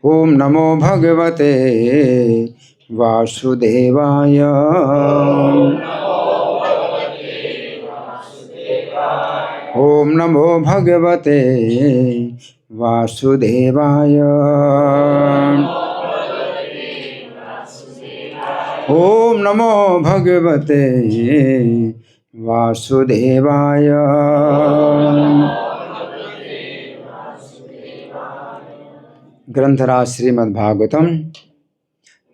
ओम नमो भगवते वासुदेवाय। ओम नमो भगवते वासुदेवाय। ओम नमो भगवते वासुदेवाय। ग्रंथराज श्रीमद्भागवतम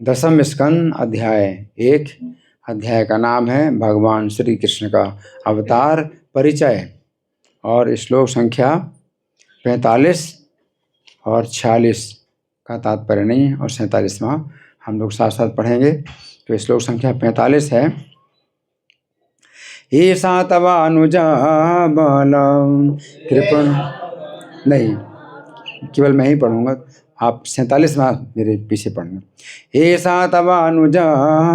दशम स्कंद अध्याय 1। अध्याय का नाम है भगवान श्री कृष्ण का अवतार परिचय और श्लोक संख्या 45 और 46 का तात्पर्य नहीं और 47वां हम लोग साथ साथ पढ़ेंगे। तो श्लोक संख्या 45 है। ईसा तवानुजा बलम कृपण, नहीं केवल मैं ही पढ़ूंगा, आप 47वां मेरे पीछे पढ़ना। ईसा तवानुजा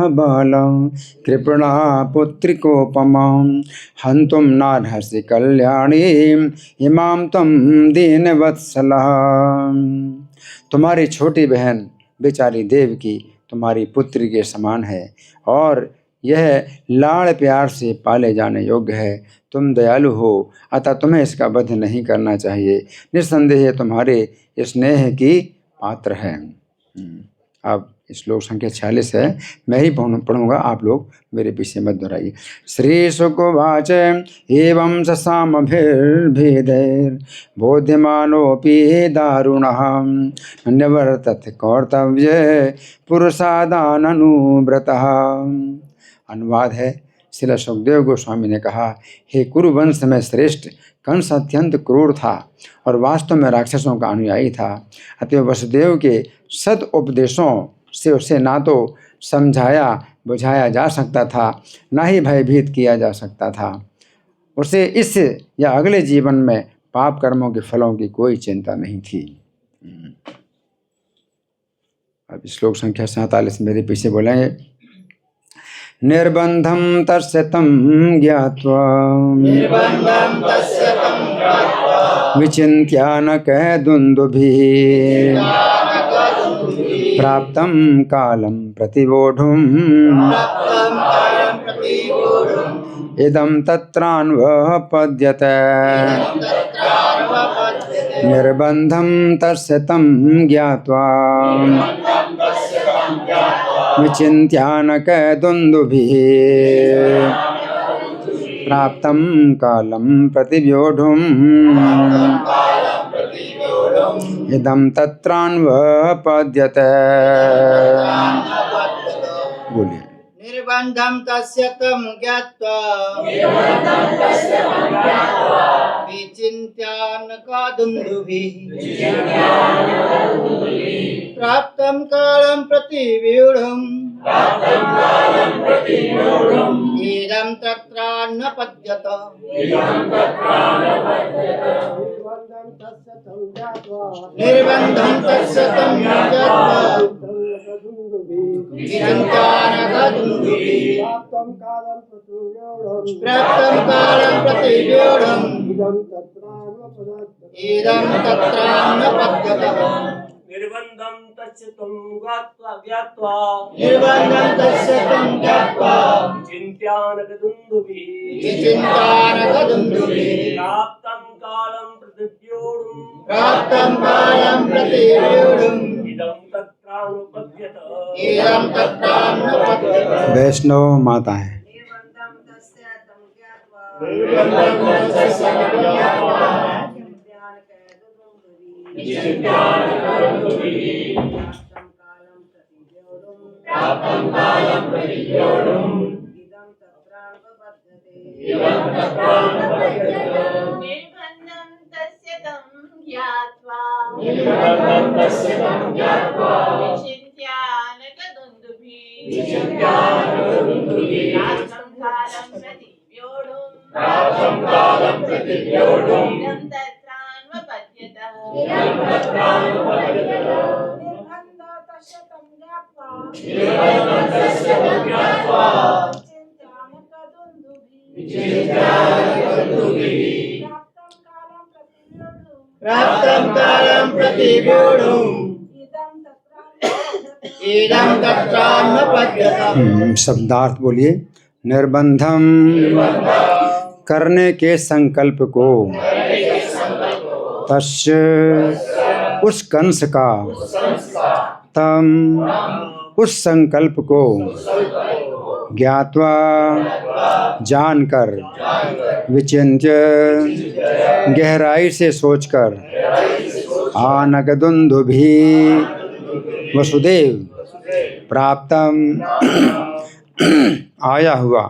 बलम कृपणा पुत्रिकोपमां हंतुम नार्हसि कल्याणी इमां तम दीनवत्सला। तुम्हारी छोटी बहन बेचारी देवकी तुम्हारी पुत्री के समान है और यह लाड़ प्यार से पाले जाने योग्य है। तुम दयालु हो अतः तुम्हें इसका वध नहीं करना चाहिए। निस्संदेह तुम्हारे स्नेह की पात्र है। अब श्लोक संख्या 46 है, मैं ही पढ़ूंगा, आप लोग मेरे पीछे मत दोहराइए। श्री शुकवाच एवं ससामभिर्भेदैर् बोध्यमानोऽपि दारुणः न्यवर्तत कर्तव्ये पुरुषादाननुव्रतः। अनुवाद है, श्रील सुखदेव गोस्वामी ने कहा, हे कुरुवंश में श्रेष्ठ कंस अत्यंत क्रूर था और वास्तव में राक्षसों का अनुयायी था। अतः वसुदेव के सद उपदेशों से उसे ना तो समझाया बुझाया जा सकता था, ना ही भयभीत किया जा सकता था। उसे इस या अगले जीवन में पाप कर्मों के फलों की कोई चिंता नहीं थी। अब श्लोक संख्या 47 मेरे पीछे बोलेंगे। निर्बंधं तस्य तं ज्ञात्वा विचिन्त्यानकदुन्दुभिः प्राप्तं कालं प्रतिवोढुम् इदं तत्रान्वपद्यते। निर्बंधं तस्य तं ज्ञात्वा विचिन्त्यानकदुन्दुभिः प्राप्तं कालं प्रतिव्योढुम् इदं तत्रान्वपद्यते। बोलिए। निर्बंधं तस्य तं ज्ञात्वा विचिन्त्यानकदुन्दुभिः प्राप्तं कालं प्रतिव्यूढुम् इदं तत्रान्वपद्यत। निर्बन्धं तस्य तं ज्ञात्वा विचिन्त्यानकदुन्दुभिः प्राप्तं कालं प्रतिव्यूढुम् इदं तत्रान्वपद्यत। निर्बंधं तस्य तं ज्ञात्वा विचिन्त्यानकदुन्दुभिः प्राप्तं कालं प्रतिव्यूढुम् इदं तत्रान्वपद्यत। वैष्णव माता है। प्राप्तं कालं प्रतिव्यूढुम् इदं तत्रान्नपद्यतम् शब्दार्थ बोलिए। निर्बंधम करने के संकल्प को तस्य उस कंस का तम उस संकल्प को ज्ञात्वा जानकर विचिन्त्य गहराई से सोचकर आनगदुन्दुभि वसुदेव प्राप्तम आया हुआ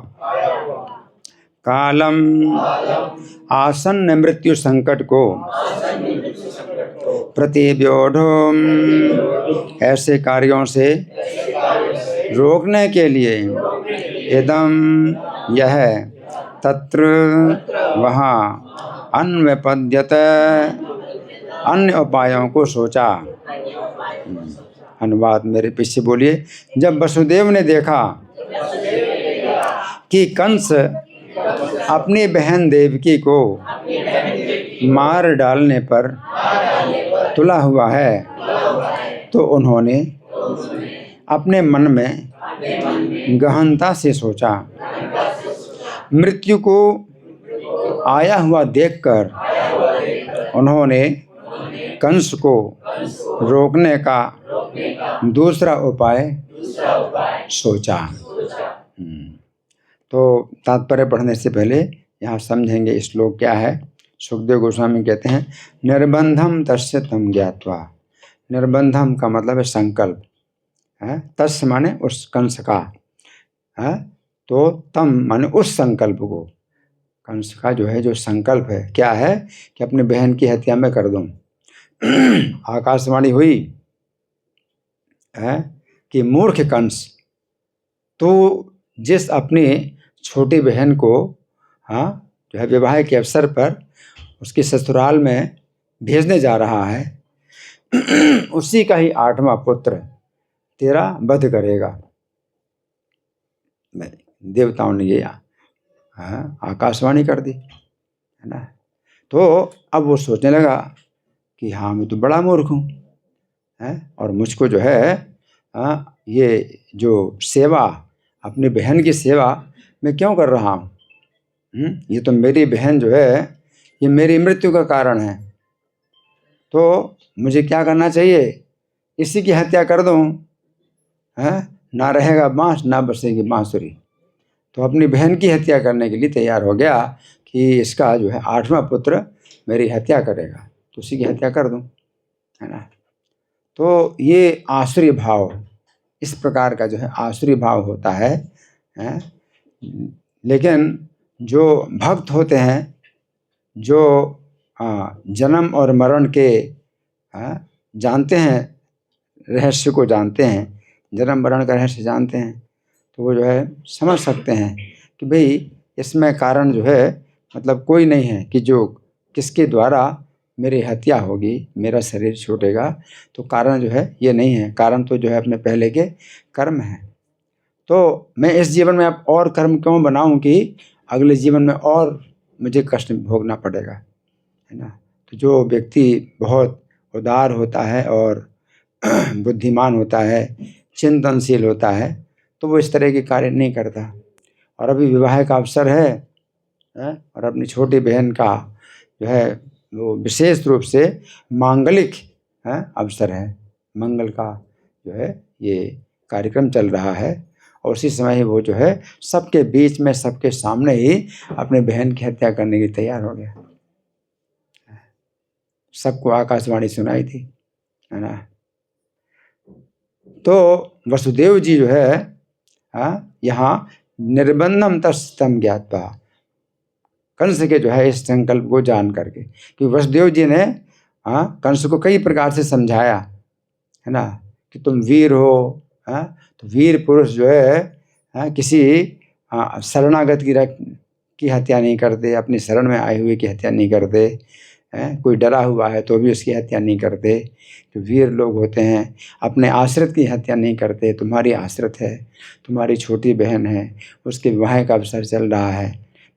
कालम आसन्न मृत्यु संकट को प्रतिव्योढ़ ऐसे कार्यों से रोकने के लिए इदम यह तत्र वहाँ अन्वपद्यत अन्य उपायों को सोचा। अनुवाद मेरे पीछे बोलिए। जब वसुदेव ने देखा कि कंस अपनी बहन देवकी को मार डालने पर तुला हुआ है तो उन्होंने अपने मन में गहनता से सोचा। मृत्यु को आया हुआ देखकर उन्होंने कंस को रोकने का दूसरा उपाय सोचा। तो तात्पर्य पढ़ने से पहले यहाँ समझेंगे श्लोक क्या है। सुखदेव गोस्वामी कहते हैं निर्बंधम तस्य तम ज्ञात्वा। निर्बंधम का मतलब है संकल्प है। तस्य माने उस कंस का है, तो तम माने उस संकल्प को। कंस का जो है जो संकल्प है क्या है कि अपनी बहन की हत्या में कर दूं। आकाशवाणी हुई है कि मूर्ख कंस, तो जिस अपनी छोटी बहन को जो है विवाह के अवसर पर उसके ससुराल में भेजने जा रहा है उसी का ही 8वां पुत्र तेरा वध करेगा। देवताओं ने ये आकाशवाणी कर दी है ना। तो अब वो सोचने लगा कि हाँ मैं तो बड़ा मूर्ख हूँ और मुझको जो है ये जो सेवा अपनी बहन की सेवा मैं क्यों कर रहा हूँ। ये तो मेरी बहन जो है ये मेरी मृत्यु का कारण है, तो मुझे क्या करना चाहिए, इसी की हत्या कर दूँ ना रहेगा बाँस ना बसेगी बाँसुरी। तो अपनी बहन की हत्या करने के लिए तैयार हो गया कि इसका जो है 8वां पुत्र मेरी हत्या करेगा तो उसी की हत्या कर दूँ है ना। तो ये आसुरी भाव, इस प्रकार का जो है आसुरी भाव होता है। लेकिन जो भक्त होते हैं, जो जन्म और मरण के जानते हैं, रहस्य को जानते हैं, जन्म मरण का रहस्य जानते हैं, तो वो जो है समझ सकते हैं कि भाई इसमें कारण जो है मतलब कोई नहीं है कि जो किसके द्वारा मेरी हत्या होगी, मेरा शरीर छूटेगा, तो कारण जो है ये नहीं है। कारण तो जो है अपने पहले के कर्म है। तो मैं इस जीवन में अब और कर्म क्यों बनाऊं कि अगले जीवन में और मुझे कष्ट भोगना पड़ेगा है ना। तो जो व्यक्ति बहुत उदार होता है और बुद्धिमान होता है, चिंतनशील होता है, तो वो इस तरह के कार्य नहीं करता। और अभी विवाह का अवसर है और अपनी छोटी बहन का जो है वो विशेष रूप से मांगलिक अवसर है, मंगल का जो है ये कार्यक्रम चल रहा है। और उसी समय ही वो जो है सबके बीच में, सबके सामने ही अपने बहन की हत्या करने की तैयार हो गया। सबको आकाशवाणी सुनाई थी है ना। तो वसुदेव जी जो है यहाँ निर्बंधम तस्तम ज्ञात्वा, कंस के जो है इस संकल्प को जान करके, कि वसुदेव जी ने कंस को कई प्रकार से समझाया है ना कि तुम वीर हो। तो वीर पुरुष जो है किसी शरणागत की हत्या नहीं करते, अपनी शरण में आए हुए की हत्या नहीं करते। कोई डरा हुआ है तो भी उसकी हत्या नहीं करते। तो वीर लोग होते हैं अपने आश्रित की हत्या नहीं करते। तुम्हारी आश्रित है, तुम्हारी छोटी बहन है, उसके विवाह का अवसर चल रहा है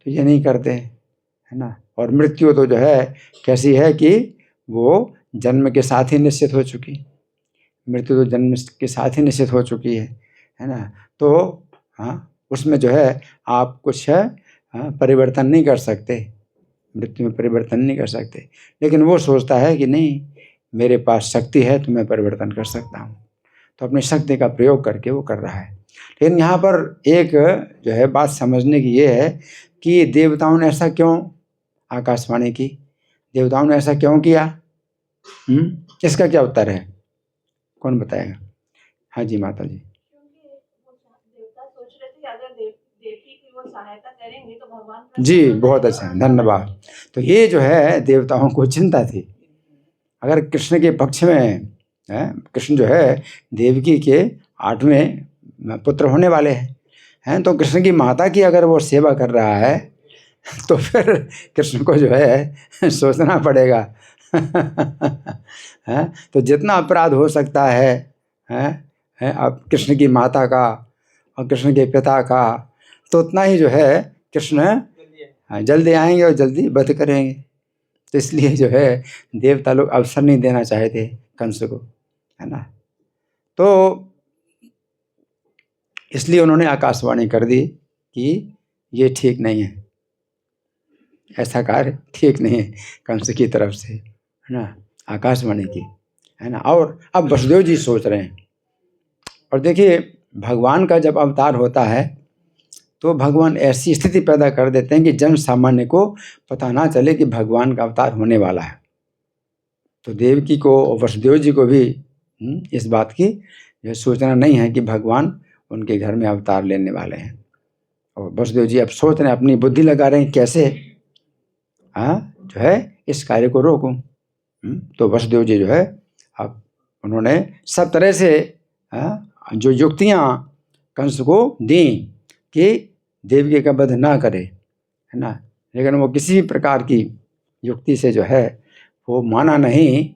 तो ये नहीं करते है ना। और मृत्यु तो जो है कैसी है कि वो जन्म के साथ ही निश्चित हो चुकी। मृत्यु तो जन्म के साथ ही निश्चित हो चुकी है ना। तो हाँ, उसमें जो है आप कुछ परिवर्तन नहीं कर सकते, मृत्यु में परिवर्तन नहीं कर सकते। लेकिन वो सोचता है कि नहीं, मेरे पास शक्ति है तो मैं परिवर्तन कर सकता हूँ, तो अपनी शक्ति का प्रयोग करके वो कर रहा है। लेकिन यहाँ पर एक जो है बात समझने की ये है कि देवताओं ने ऐसा क्यों आकाशवाणी की, देवताओं ने ऐसा क्यों किया? इसका क्या उत्तर है, कौन बताएगा? हाँ जी माता जी। देवता सोच रहे थे कि अगर देवकी की वो सहायता करेंगे तो भगवान जी बहुत अच्छा, धन्यवाद। तो ये जो है देवताओं को चिंता थी, अगर कृष्ण के पक्ष में कृष्ण जो है देवकी के 8वें पुत्र होने वाले हैं, तो कृष्ण की माता की अगर वो सेवा कर रहा है तो फिर कृष्ण को जो है सोचना पड़ेगा तो जितना अपराध हो सकता है अब कृष्ण की माता का और कृष्ण के पिता का, तो उतना ही जो है कृष्ण जल्दी आएंगे और जल्दी वध करेंगे। तो इसलिए जो है देवता लोग अवसर नहीं देना चाहते कंस को, है ना। तो इसलिए उन्होंने आकाशवाणी कर दी कि ये ठीक नहीं है, ऐसा कार्य ठीक नहीं है कंस की तरफ से, है ना, आकाशवाणी की, है ना। और अब वसुदेव जी सोच रहे हैं, और देखिए भगवान का जब अवतार होता है तो भगवान ऐसी स्थिति पैदा कर देते हैं कि जन सामान्य को पता ना चले कि भगवान का अवतार होने वाला है। तो देवकी को और वसुदेव जी को भी इस बात की जो सूचना नहीं है कि भगवान उनके घर में अवतार लेने वाले हैं। और वसुदेव जी अब सोच रहे हैं, अपनी बुद्धि लगा रहे हैं कैसे जो है इस कार्य को रोकूं। तो वसुदेव जी जो है अब उन्होंने सब तरह से जो युक्तियाँ कंस को दी कि देवकी का वध ना करे, है ना, लेकिन वो किसी प्रकार की युक्ति से जो है वो माना नहीं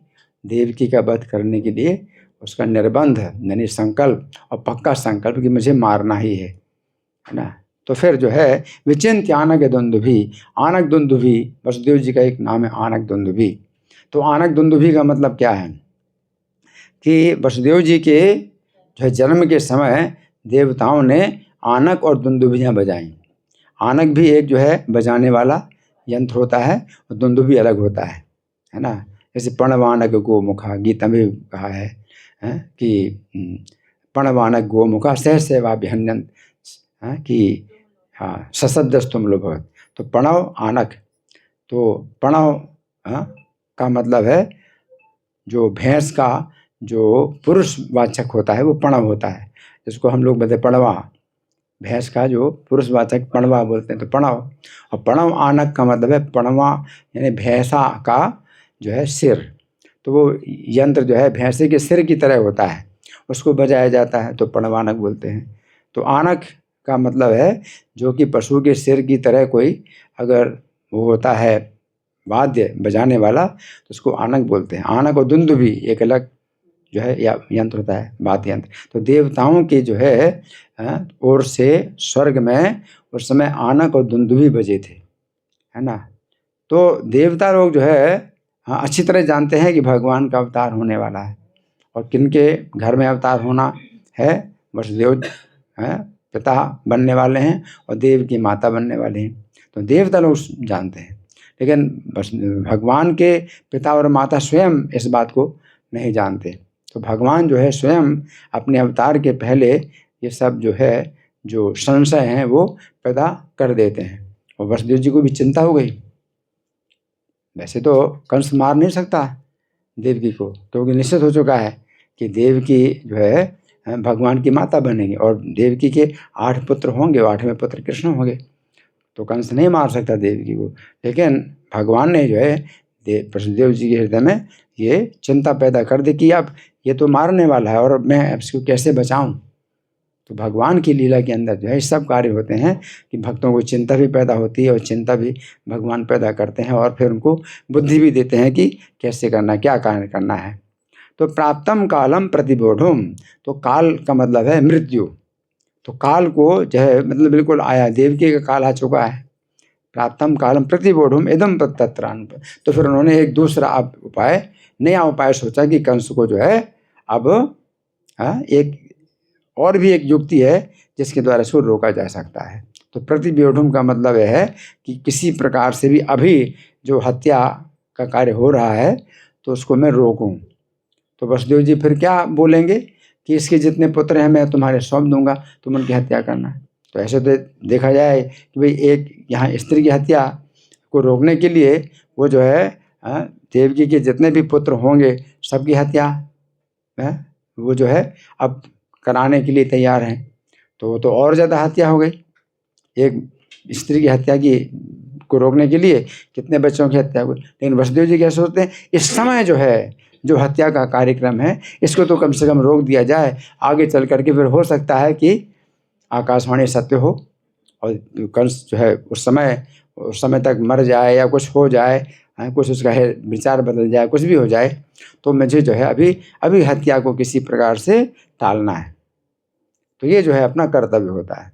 देवकी का वध करने के लिए। उसका निर्बंध यानी संकल्प और पक्का संकल्प कि मुझे मारना ही है ना। तो फिर जो है विचिंत्य आनक दुंदुभी, आनक दुंदुभी वसुदेव जी का एक नाम है आनक दुंदुभी। तो आनक दुंदुभी का मतलब क्या है कि वसुदेव जी के जो है जन्म के समय देवताओं ने आनक और दुंदुभियाँ बजाई। आनक भी एक जो है बजाने वाला यंत्र होता है और दुंदुभी अलग होता है ना। जैसे प्रणवानक गोमुखा गीता में कहा है कि प्रणवानक गोमुखा सह सेवाभ्यन्यंत कि हाँ ससदस्तुम लोभवत। तो प्रणव आनक, तो प्रणव का मतलब है जो भैंस का जो पुरुषवाचक होता है वो प्रणव होता है, जिसको हम लोग बोलते प्रणवा। भैंस का जो पुरुषवाचक प्रणवा बोलते हैं, तो प्रणव। और प्रणव आनक का मतलब है प्रणवा यानी भैंसा का जो है सिर। तो वो यंत्र जो है भैंसे के सिर की तरह होता है, उसको बजाया जाता है, तो प्रणवानक बोलते हैं। तो आनक का मतलब है जो कि पशु के सिर की तरह कोई अगर वो होता है वाद्य बजाने वाला, तो उसको आनक बोलते हैं। आनक और दुंदुभी एक अलग जो है यंत्र होता है, वाद्य यंत्र। तो देवताओं की जो है ओर से स्वर्ग में उस समय आनक और दुंदुभी बजे थे, है ना। तो देवता लोग जो है अच्छी तरह जानते हैं कि भगवान का अवतार होने वाला है, और किनके घर में अवतार होना है। वसुदेव पिता बनने वाले हैं और देव की माता बनने वाले हैं, तो देवता लोग जानते हैं। लेकिन भगवान के पिता और माता स्वयं इस बात को नहीं जानते। तो भगवान जो है स्वयं अपने अवतार के पहले ये सब जो है जो संशय हैं वो पैदा कर देते हैं। और वसुदेव जी को भी चिंता हो गई। वैसे तो कंस मार नहीं सकता देवकी को, क्योंकि निश्चित हो चुका है कि देवकी जो है भगवान की माता बनेगी और देवकी के 8 पुत्र होंगे, 8वें पुत्र कृष्ण होंगे, तो कंस नहीं मार सकता देवकी को। लेकिन भगवान ने जो है वसुदेव जी के हृदय में ये चिंता पैदा कर दी कि अब ये तो मारने वाला है और मैं अब इसको कैसे बचाऊं। तो भगवान की लीला के अंदर जो है सब कार्य होते हैं कि भक्तों को चिंता भी पैदा होती है, और चिंता भी भगवान पैदा करते हैं, और फिर उनको बुद्धि भी देते हैं कि कैसे करना, क्या कार्य करना है। तो प्राप्तम कालम प्रतिबोधुम, तो काल का मतलब है मृत्यु। तो काल को जो है मतलब बिल्कुल आया, देवकी का काल आ चुका है। प्राप्तम कालम प्रतिबोधुम इदम तत्रान। तो फिर उन्होंने एक दूसरा उपाय, नया उपाय सोचा कि कंस को जो है अब हाँ, एक और भी एक युक्ति है जिसके द्वारा इसको रोका जा सकता है। तो प्रतिव्यूढ़म का मतलब यह है कि किसी प्रकार से भी अभी जो हत्या का कार्य हो रहा है तो उसको मैं रोकूं। तो वसुदेव जी फिर क्या बोलेंगे कि इसके जितने पुत्र हैं मैं तुम्हारे सौंप दूंगा, तुम उनकी हत्या करना। तो ऐसे तो देखा जाए कि भाई एक यहाँ स्त्री की हत्या को रोकने के लिए वो जो है देवकी के जितने भी पुत्र होंगे सबकी हत्या वो जो है अब कराने के लिए तैयार हैं। तो वो तो और ज़्यादा हत्या हो गई। एक स्त्री की हत्या की को रोकने के लिए कितने बच्चों की हत्या हुई। लेकिन वसुदेव जी क्या सोचते हैं, इस समय जो है जो हत्या का कार्यक्रम है इसको तो कम से कम रोक दिया जाए, आगे चल करके फिर हो सकता है कि आकाशवाणी सत्य हो और कंस जो है उस समय तक मर जाए या कुछ हो जाए, कुछ उसका विचार बदल जाए, कुछ भी हो जाए, तो मुझे जो है अभी हत्या को किसी प्रकार से टालना है। तो ये जो है अपना कर्तव्य होता है।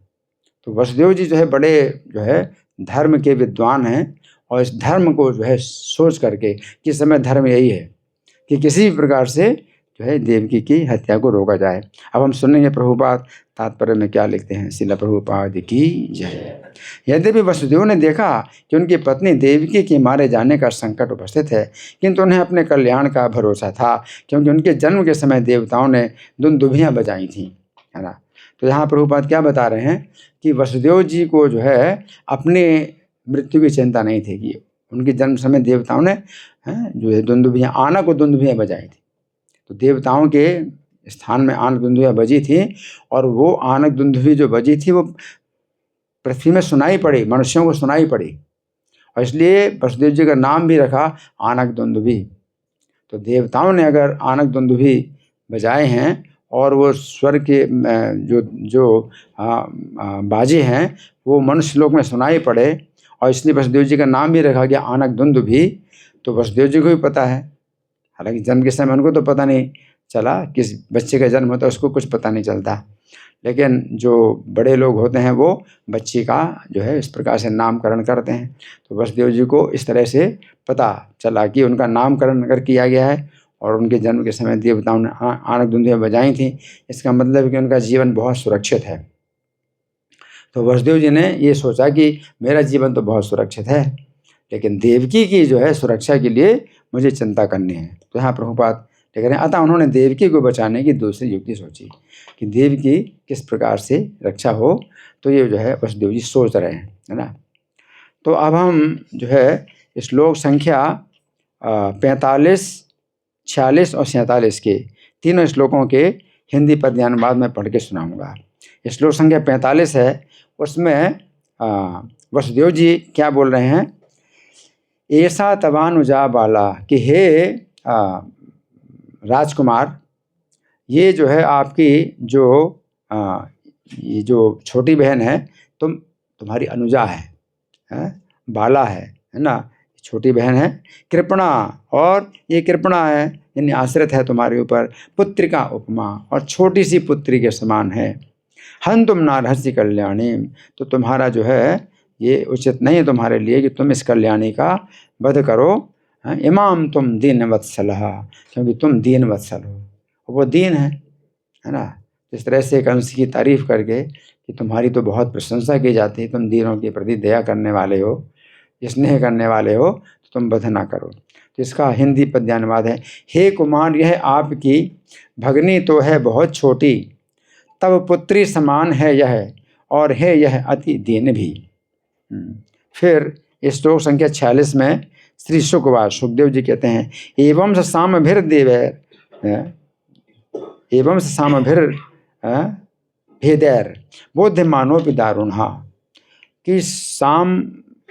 तो वसुदेव जी जो है बड़े जो है धर्म के विद्वान हैं और इस धर्म को जो है सोच करके कि समय धर्म यही है कि किसी भी प्रकार से जो है देवकी की हत्या को रोका जाए। अब हम सुनेंगे प्रभुपाद तात्पर्य में क्या लिखते हैं। श्रील प्रभुपाद की जय। यद्यपि वसुदेव ने देखा कि उनकी पत्नी देवकी के मारे जाने का संकट उपस्थित है, किंतु उन्हें अपने कल्याण का भरोसा था, क्योंकि उनके जन्म के समय देवताओं ने दुंदुभियाँ बजाई थीं, है ना। तो यहाँ प्रभुपाद क्या बता रहे हैं कि वसुदेव जी को जो है अपने मृत्यु की चिंता नहीं थी कि उनके जन्म समय देवताओं ने जो है दुंदुभियाँ आनक और दुंदुभियाँ बजाई थी। तो देवताओं के स्थान में आनक दुंदुभियाँ बजी थी और वो आनक दुंदुभी जो बजी थी वो पृथ्वी में सुनाई पड़ी, मनुष्यों को सुनाई पड़ी, और इसलिए वसुदेव जी का नाम भी रखा आनक दुंदुभी। तो देवताओं ने अगर आनक दुंदुभी बजाए हैं और वो स्वर के जो बाजे हैं वो मनुष्य लोक में सुनाई पड़े, और इसलिए वसुदेव जी का नाम भी रखा गया आनक दुंदुभी। तो वसुदेव जी को भी पता है, हालांकि जन्म के समय उनको तो पता नहीं चला, किस बच्चे का जन्म होता है उसको कुछ पता नहीं चलता, लेकिन जो बड़े लोग होते हैं वो बच्ची का जो है इस प्रकार से नामकरण करते हैं। तो वसुदेव जी को इस तरह से पता चला कि उनका नामकरण अगर किया गया है और उनके जन्म के समय देवताओं ने आनक दुंदुभियाँ बजाई थी, इसका मतलब है कि उनका जीवन बहुत सुरक्षित है। तो वसुदेव जी ने ये सोचा कि मेरा जीवन तो बहुत सुरक्षित है, लेकिन देवकी की जो है सुरक्षा के लिए मुझे चिंता करनी है। तो यहाँ प्रभुपाद लिख रहे हैं, अतः उन्होंने देवकी को बचाने की दूसरी युक्ति सोची कि देवकी किस प्रकार से रक्षा हो। तो ये जो है वसुदेव जी सोच रहे हैं, है ना। तो अब हम जो है श्लोक संख्या 45, 46 और 47 के तीनों श्लोकों के हिंदी पद्यानुवाद में पढ़ के सुनाऊंगा। श्लोक संख्या 45 है, उसमें वसुदेव जी क्या बोल रहे हैं, ऐसा तवानुजा बाला कि हे राजकुमार, ये जो है आपकी ये जो छोटी बहन है तुम्हारी अनुजा है, बाला है ना, छोटी बहन है, कृपणा, और ये कृपणा है यानी आश्रित है तुम्हारे ऊपर, पुत्रिका उपमा, और छोटी सी पुत्री के समान है। हन तुम नारहसी कल्याणी, तो तुम्हारा जो है ये उचित नहीं है तुम्हारे लिए कि तुम इस कल्याणी का वध करो। इमाम तुम दीन वत्सलः, क्योंकि तुम दीन वत्सल हो, वो दीन है ना। इस तरह से कंस की तारीफ करके कि तुम्हारी तो बहुत प्रशंसा की जाती है, तुम दीनों के प्रति दया करने वाले हो, स्नेह करने वाले हो, तो तुम वध ना करो। तो इसका हिंदी पद्यानुवाद है, हे कुमार, यह आपकी भगनी तो है बहुत छोटी, तब पुत्री समान है यह, और है यह अति दीन भी। फिर श्लोक संख्या 46 में श्री सुखदेव जी कहते हैं, एवं स सामभिर देवैर एवं स सामभिर भेदैर बोध्यमानोपि दारुणः, कि शाम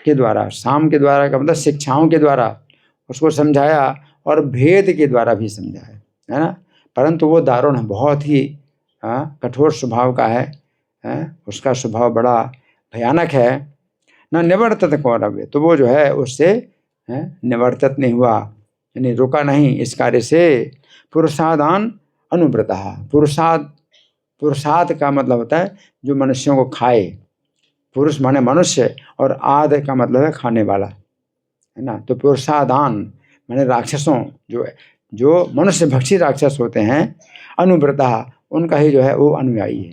के द्वारा का मतलब शिक्षाओं के द्वारा उसको समझाया और भेद के द्वारा भी समझाया, है ना, परंतु वो दारुण है, बहुत ही कठोर स्वभाव का है, उसका स्वभाव बड़ा भयानक है। न निवर्तत कौरव, तो वो जो है उससे निवर्तित नहीं हुआ, यानी रुका नहीं इस कार्य से। पुरुषादान अनुव्रतः, पुरुषाद का मतलब होता है जो मनुष्यों को खाए, पुरुष माने मनुष्य, और आद का मतलब है खाने वाला, है ना। तो पुरुषादान माने राक्षसों, जो मनुष्य भक्षी राक्षस होते हैं, अनुव्रतः उनका ही जो है वो अनुयायी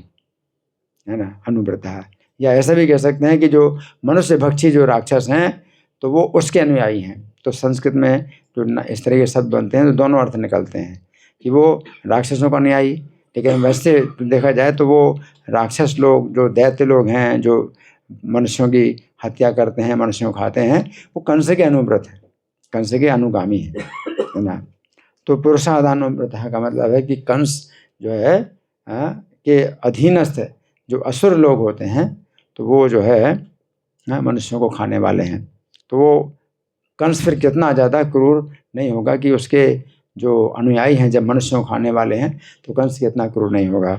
है ना, अनुव्रत है। या ऐसा भी कह सकते हैं कि जो मनुष्य भक्षी जो राक्षस हैं तो वो उसके अनुयायी हैं। तो संस्कृत में जो इस तरह के शब्द बनते हैं तो दोनों अर्थ निकलते हैं कि वो राक्षसों का अनुयायी, लेकिन वैसे देखा जाए तो वो राक्षस लोग जो दैत्य लोग हैं, जो मनुष्यों की हत्या करते हैं, मनुष्यों को खाते हैं, वो कंस के अनुव्रत हैं, कंस के अनुगामी है ना। तो पुरुषादानुव्रत का मतलब है कि कंस जो है के अधीनस्थ जो असुर लोग होते हैं तो वो जो है मनुष्यों को खाने वाले हैं। तो वो कंस फिर कितना ज़्यादा क्रूर नहीं होगा कि उसके जो अनुयायी हैं जब मनुष्यों को खाने वाले हैं तो कंस कितना क्रूर नहीं होगा।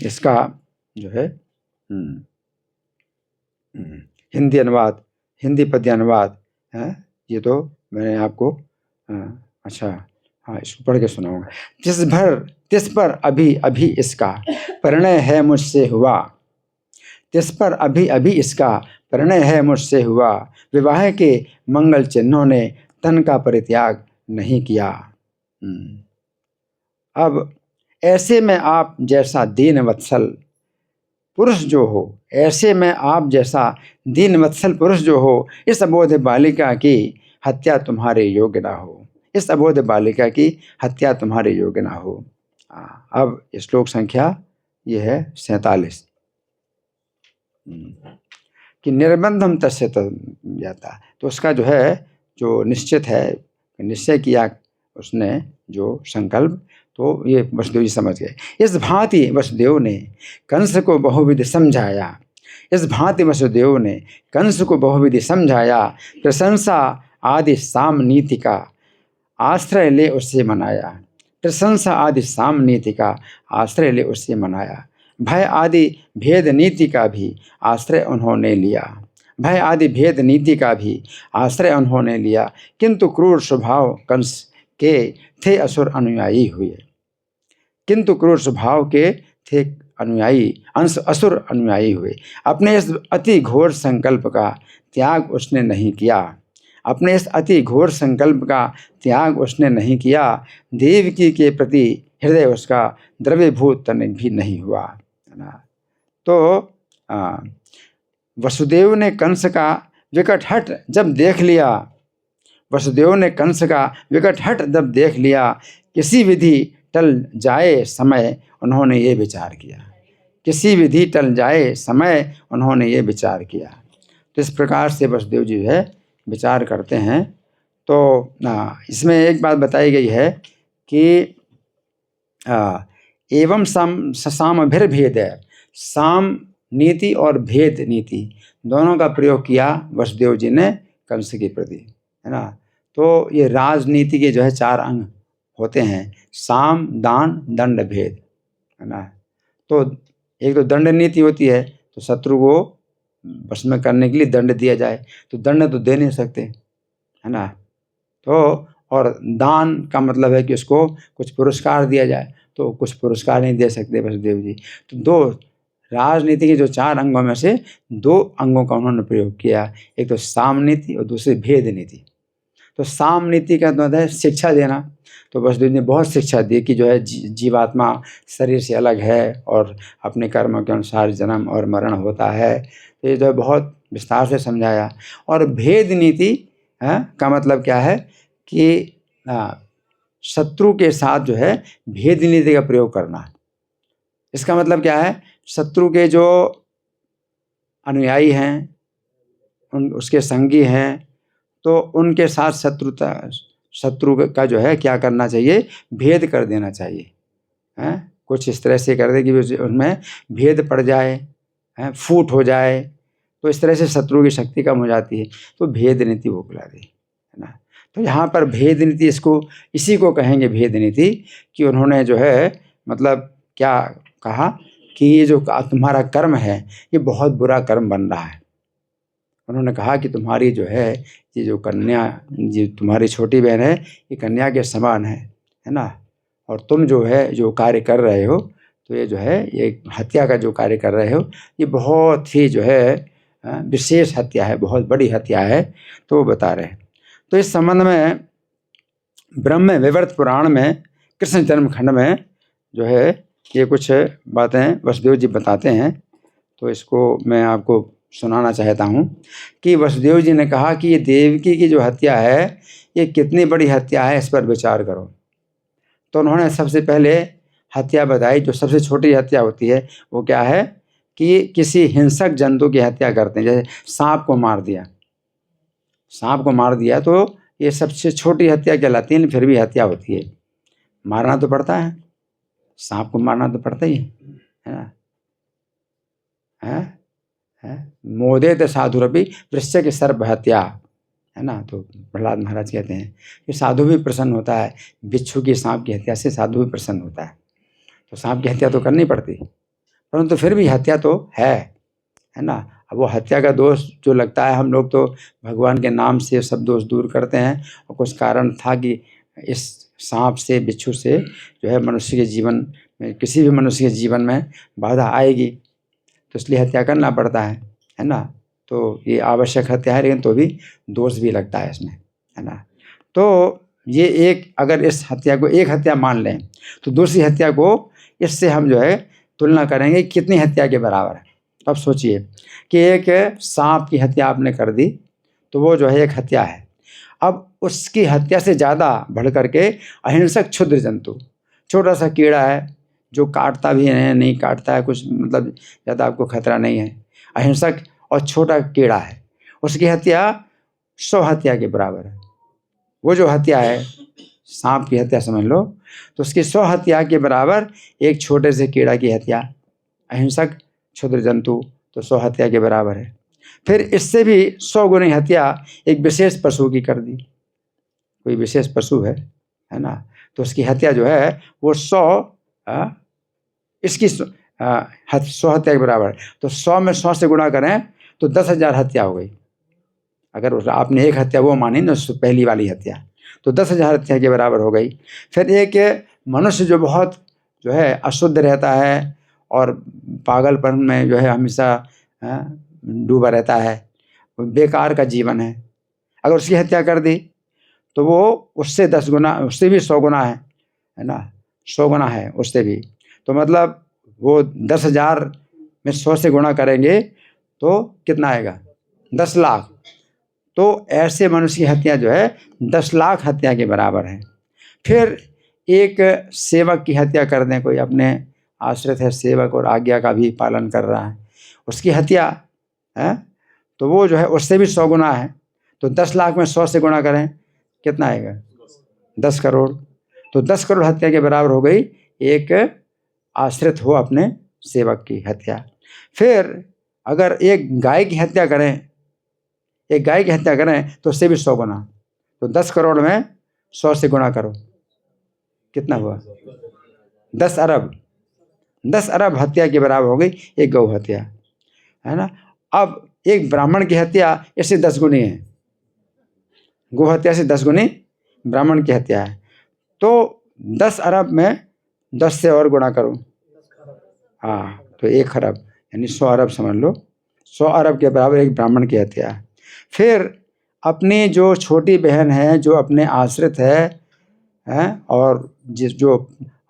इसका जो है हिंदी अनुवाद, हिंदी पद्य अनुवाद है, ये तो मैंने आपको अच्छा हाँ इसको पढ़ के सुनाऊंगा। तिस पर अभी अभी इसका परिणय है मुझसे हुआ, तिस पर अभी अभी इसका परिणय है मुझसे हुआ, विवाह के मंगल चिन्हों ने तन का परित्याग नहीं किया। अब ऐसे में आप जैसा दीन वत्सल पुरुष जो हो, ऐसे में आप जैसा दीन वत्सल पुरुष जो हो, इस अबोध बालिका की हत्या तुम्हारे योग्य ना हो, इस अबोध बालिका की हत्या तुम्हारे योग्य ना हो। अब श्लोक संख्या ये है 47 कि निर्बंधम तस्य जाता, तो उसका जो है जो निश्चित है, निश्चय किया उसने जो संकल्प, तो ये वसुदेव जी समझ गए। इस भांति वसुदेव ने कंस को बहुविधि समझाया, इस भांति वसुदेव ने कंस को बहुविधि समझाया, प्रशंसा आदि साम नीति का आश्रय ले उससे मनाया, प्रशंसा आदि साम नीति का आश्रय ले उससे मनाया, भय आदि भेद नीति का भी आश्रय उन्होंने लिया, भय आदि भेद नीति का भी आश्रय उन्होंने लिया, किंतु क्रूर स्वभाव कंस के थे असुर अनुयायी हुए, किंतु क्रूर स्वभाव के थे अनुयायी असुर अनुयायी हुए। अपने इस अति घोर संकल्प का त्याग उसने नहीं किया, अपने इस अति घोर संकल्प का त्याग उसने नहीं किया, देवकी के प्रति हृदय उसका द्रव्यभूत तनिक भी नहीं हुआ, है ना। तो वसुदेव ने कंस का विकट हट जब देख लिया, वसुदेव ने कंस का विकट हट जब देख लिया, किसी विधि टल जाए समय उन्होंने ये विचार किया, किसी विधि टल जाए समय उन्होंने ये विचार किया। तो इस प्रकार से वसुदेव जी है विचार करते हैं। तो इसमें एक बात बताई गई है कि एवं सामभिर्भेद है, साम नीति और भेद नीति दोनों का प्रयोग किया वसुदेव जी ने कंस के प्रति, है ना। तो ये राजनीति के जो है 4 अंग होते हैं, साम दान दंड भेद, है ना। तो एक तो दंड नीति होती है, तो शत्रु को भस्म करने के लिए दंड दिया जाए, तो दंड तो दे नहीं सकते, है ना। तो और दान का मतलब है कि उसको कुछ पुरस्कार दिया जाए, तो कुछ पुरस्कार नहीं दे सकते वसुदेव जी। तो 2 राजनीति के जो 4 अंगों में से 2 अंगों का उन्होंने प्रयोग किया, एक तो साम नीति और दूसरी भेद नीति। तो साम नीति का मतलब है शिक्षा देना, तो वसुदेव ने बहुत शिक्षा दी कि जो है जीवात्मा शरीर से अलग है और अपने कर्मों के अनुसार जन्म और मरण होता है, तो ये जो है बहुत विस्तार से समझाया। और भेद नीति का मतलब क्या है कि शत्रु के साथ जो है भेद नीति का प्रयोग करना। इसका मतलब क्या है, शत्रु के जो अनुयायी हैं, उसके संगी हैं, तो उनके साथ शत्रु का जो है क्या करना चाहिए, भेद कर देना चाहिए, कुछ इस तरह से कर दे कि उनमें भेद पड़ जाए, फूट हो जाए, तो इस तरह से शत्रु की शक्ति कम हो जाती है, तो भेद नीति वो बुला दी, है ना। तो यहाँ पर भेद नीति इसी को कहेंगे भेद नीति, कि उन्होंने जो है मतलब क्या कहा कि ये जो तुम्हारा कर्म है ये बहुत बुरा कर्म बन रहा है। उन्होंने कहा कि तुम्हारी जो है ये जो कन्या, जो तुम्हारी छोटी बहन है, ये कन्या के समान है ना। और तुम जो है जो कार्य कर रहे हो, तो ये जो है ये हत्या का जो कार्य कर रहे हो, ये बहुत ही जो है विशेष हत्या है, बहुत बड़ी हत्या है, तो वो बता रहे हैं। तो इस संबंध में ब्रह्म विवर्त पुराण में कृष्ण जन्म खंड में जो है ये कुछ बातें वसुदेव जी बताते हैं, तो इसको मैं आपको सुनाना चाहता हूँ कि वसुदेव जी ने कहा कि ये देवकी की जो हत्या है ये कितनी बड़ी हत्या है, इस पर विचार करो। तो उन्होंने सबसे पहले हत्या बताई, जो सबसे छोटी हत्या होती है वो क्या है कि किसी हिंसक जंतु की हत्या करते हैं। जैसे सांप को मार दिया, सांप को मार दिया तो ये सबसे छोटी हत्या कहलाती है, फिर भी हत्या होती है। मारना तो पड़ता है, सांप को मारना तो पड़ता ही है ना। मोदेत साधुरपि वृश्चिक सर्प हत्या, है ना। तो प्रहलाद महाराज कहते हैं कि साधु भी प्रसन्न होता है, बिच्छू की सांप की हत्या से साधु भी प्रसन्न होता है। तो सांप की हत्या तो करनी पड़ती, परंतु फिर भी हत्या तो है ना। अब वो हत्या का दोष जो लगता है, हम लोग तो भगवान के नाम से सब दोष दूर करते हैं, और कुछ कारण था कि इस सांप से बिच्छू से जो है मनुष्य के जीवन में, किसी भी मनुष्य के जीवन में बाधा आएगी, तो इसलिए हत्या करना पड़ता है ना। तो ये आवश्यक हत्या है, लेकिन तो भी दोष भी लगता है इसमें, है ना। तो ये एक, अगर इस हत्या को एक हत्या मान लें तो दूसरी हत्या को इससे हम जो है तुलना करेंगे कितनी हत्या के बराबर है। अब सोचिए कि एक सांप की हत्या आपने कर दी, तो वो जो है एक हत्या है। अब उसकी हत्या से ज़्यादा बढ़ करके अहिंसक क्षुद्र जंतु, छोटा सा कीड़ा है जो काटता भी नहीं काटता है, कुछ मतलब ज़्यादा आपको खतरा नहीं है, अहिंसक और छोटा कीड़ा है, उसकी हत्या 100 हत्या के बराबर है। वो जो हत्या है, सांप की हत्या समझ लो, तो उसकी 100 हत्या के बराबर एक छोटे से कीड़ा की हत्या, अहिंसक क्षुद्र जंतु, तो 100 हत्या के बराबर है। फिर इससे भी 100 गुनी हत्या एक विशेष पशु की कर दी, कोई विशेष पशु है ना, तो उसकी हत्या जो है वो 100 इसकी 100 हत्या के बराबर। तो 100 में 100 से गुणा करें तो 10,000 हत्या हो गई। अगर आपने एक हत्या वो मानी ना, पहली वाली हत्या, तो 10,000 हत्या के बराबर हो गई। फिर एक मनुष्य जो बहुत जो है अशुद्ध रहता है और पागलपन में जो है हमेशा डूबा रहता है, बेकार का जीवन है, अगर उसकी हत्या कर दी तो वो उससे 10 गुना, उससे भी 100 गुना है ना, 100 गुना है उससे भी। तो मतलब वो 10,000 में 100 से गुणा करेंगे तो कितना आएगा, 10 लाख। तो ऐसे मनुष्य की हत्या जो है 10 लाख हत्या के बराबर है। फिर एक सेवक की हत्या कर दें, कोई अपने आश्रित है सेवक और आज्ञा का भी पालन कर रहा है, उसकी हत्या है, तो वो जो है उससे भी 100 गुना है। तो 10 लाख में 100 से गुणा करें कितना आएगा, 10 करोड़। तो 10 करोड़ हत्या के बराबर हो गई एक आश्रित हो अपने सेवक की हत्या। फिर अगर एक गाय की हत्या करें, एक गाय की हत्या करें तो उससे भी 100 गुना, तो 10 करोड़ में 100 से गुणा करो कितना हुआ, 10 अरब। 10 अरब हत्या के बराबर हो गई एक गौ हत्या, है ना। अब एक ब्राह्मण की हत्या इससे 10 गुनी है, गौ हत्या से 10 गुनी ब्राह्मण की हत्या है। तो 10 अरब में 10 से और गुणा करो, हाँ, तो 1 खरब यानी 100 अरब समझ लो। 100 अरब के बराबर एक ब्राह्मण की हत्या है। फिर अपनी जो छोटी बहन है, जो अपने आश्रित है और जो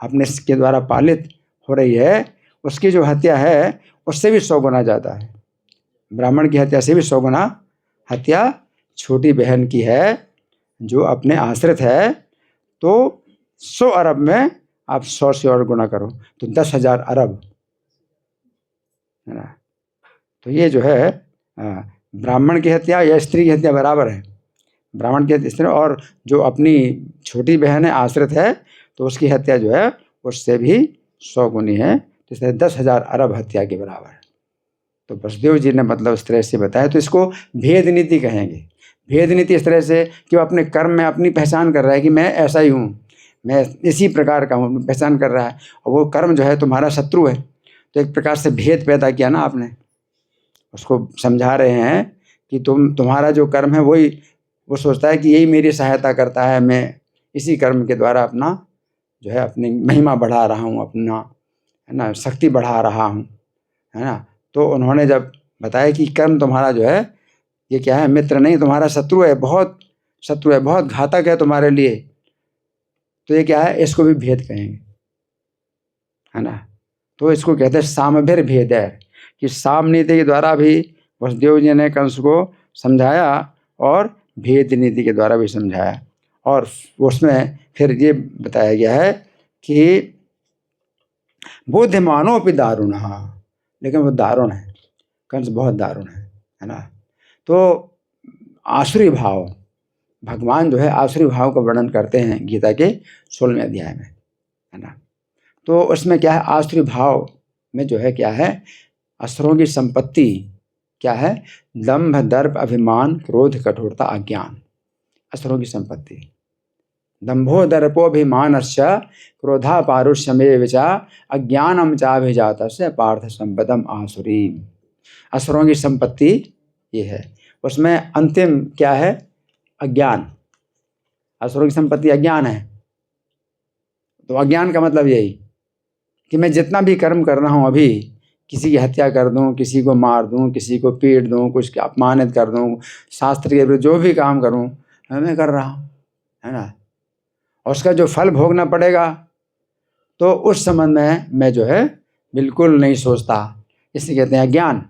अपने के द्वारा पालित हो रही है, उसकी जो हत्या है उससे भी 100 गुना ज़्यादा है। ब्राह्मण की हत्या से भी 100 गुना हत्या छोटी बहन की है जो अपने आश्रित है। तो 100 अरब में आप 100 से और गुणा करो तो 10,000 अरब, है ना। तो ये जो है ब्राह्मण की हत्या या स्त्री की हत्या बराबर है। ब्राह्मण की हत्या स्त्री, और जो अपनी छोटी बहन है आश्रित है तो उसकी हत्या जो है उससे भी 100 गुनी है, तो इसलिए 10,000 अरब हत्या के बराबर है। तो वसुदेव जी ने मतलब इस तरह से बताया। तो इसको भेद नीति कहेंगे। भेद नीति इस तरह से कि वो अपने कर्म में अपनी पहचान कर रहा है कि मैं ऐसा ही हूँ, मैं इसी प्रकार का हूँ, पहचान कर रहा है, और वो कर्म जो है तुम्हारा शत्रु है। तो एक प्रकार से भेद पैदा किया ना आपने, उसको समझा रहे हैं कि तुम्हारा जो कर्म है वही, वो सोचता है कि यही मेरी सहायता करता है, मैं इसी कर्म के द्वारा अपना जो है अपनी महिमा बढ़ा रहा हूँ, अपना है ना शक्ति बढ़ा रहा हूँ, है ना। तो उन्होंने जब बताया कि कर्म तुम्हारा जो है ये क्या है, मित्र नहीं तुम्हारा शत्रु है, बहुत शत्रु है, बहुत घातक है तुम्हारे लिए, तो ये क्या है, इसको भी भेद कहेंगे, है ना। तो इसको कहते हैं सामभिर भेदैर, कि साम नीति के द्वारा भी वसुदेव जी ने कंस को समझाया और भेद नीति के द्वारा भी समझाया। और उसमें फिर ये बताया गया है कि बुद्धिमानोपि दारुण, लेकिन वो दारुण है, कंस बहुत दारुण है ना। तो आसुरी भाव, भगवान जो है आसुरी भाव का वर्णन करते हैं गीता के 16वें अध्याय में, है ना। तो उसमें क्या है, आसुरी भाव में जो है क्या है, असुरों की संपत्ति क्या है, दंभ दर्प अभिमान क्रोध कठोरता अज्ञान, असुरों की संपत्ति। दंभो दर्पोभिमानश्च क्रोधा पारुष्यमेव च अज्ञानम चाभिजातस्य पार्थ संपदम आसुरीम। असुरों की संपत्ति ये है। उसमें अंतिम क्या है, अज्ञान। असुरों की संपत्ति अज्ञान है। तो अज्ञान का मतलब यही कि मैं जितना भी कर्म कर रहा हूँ, अभी किसी की हत्या कर दूँ, किसी को मार दूँ, किसी को पीट दूँ, कुछ अपमानित कर दूँ, शास्त्र के विरुद्ध जो भी काम करूँ मैं कर रहा हूँ, है ना। और उसका जो फल भोगना पड़ेगा तो उस संबंध में मैं जो है बिल्कुल नहीं सोचता, इसलिए कहते हैं अज्ञान।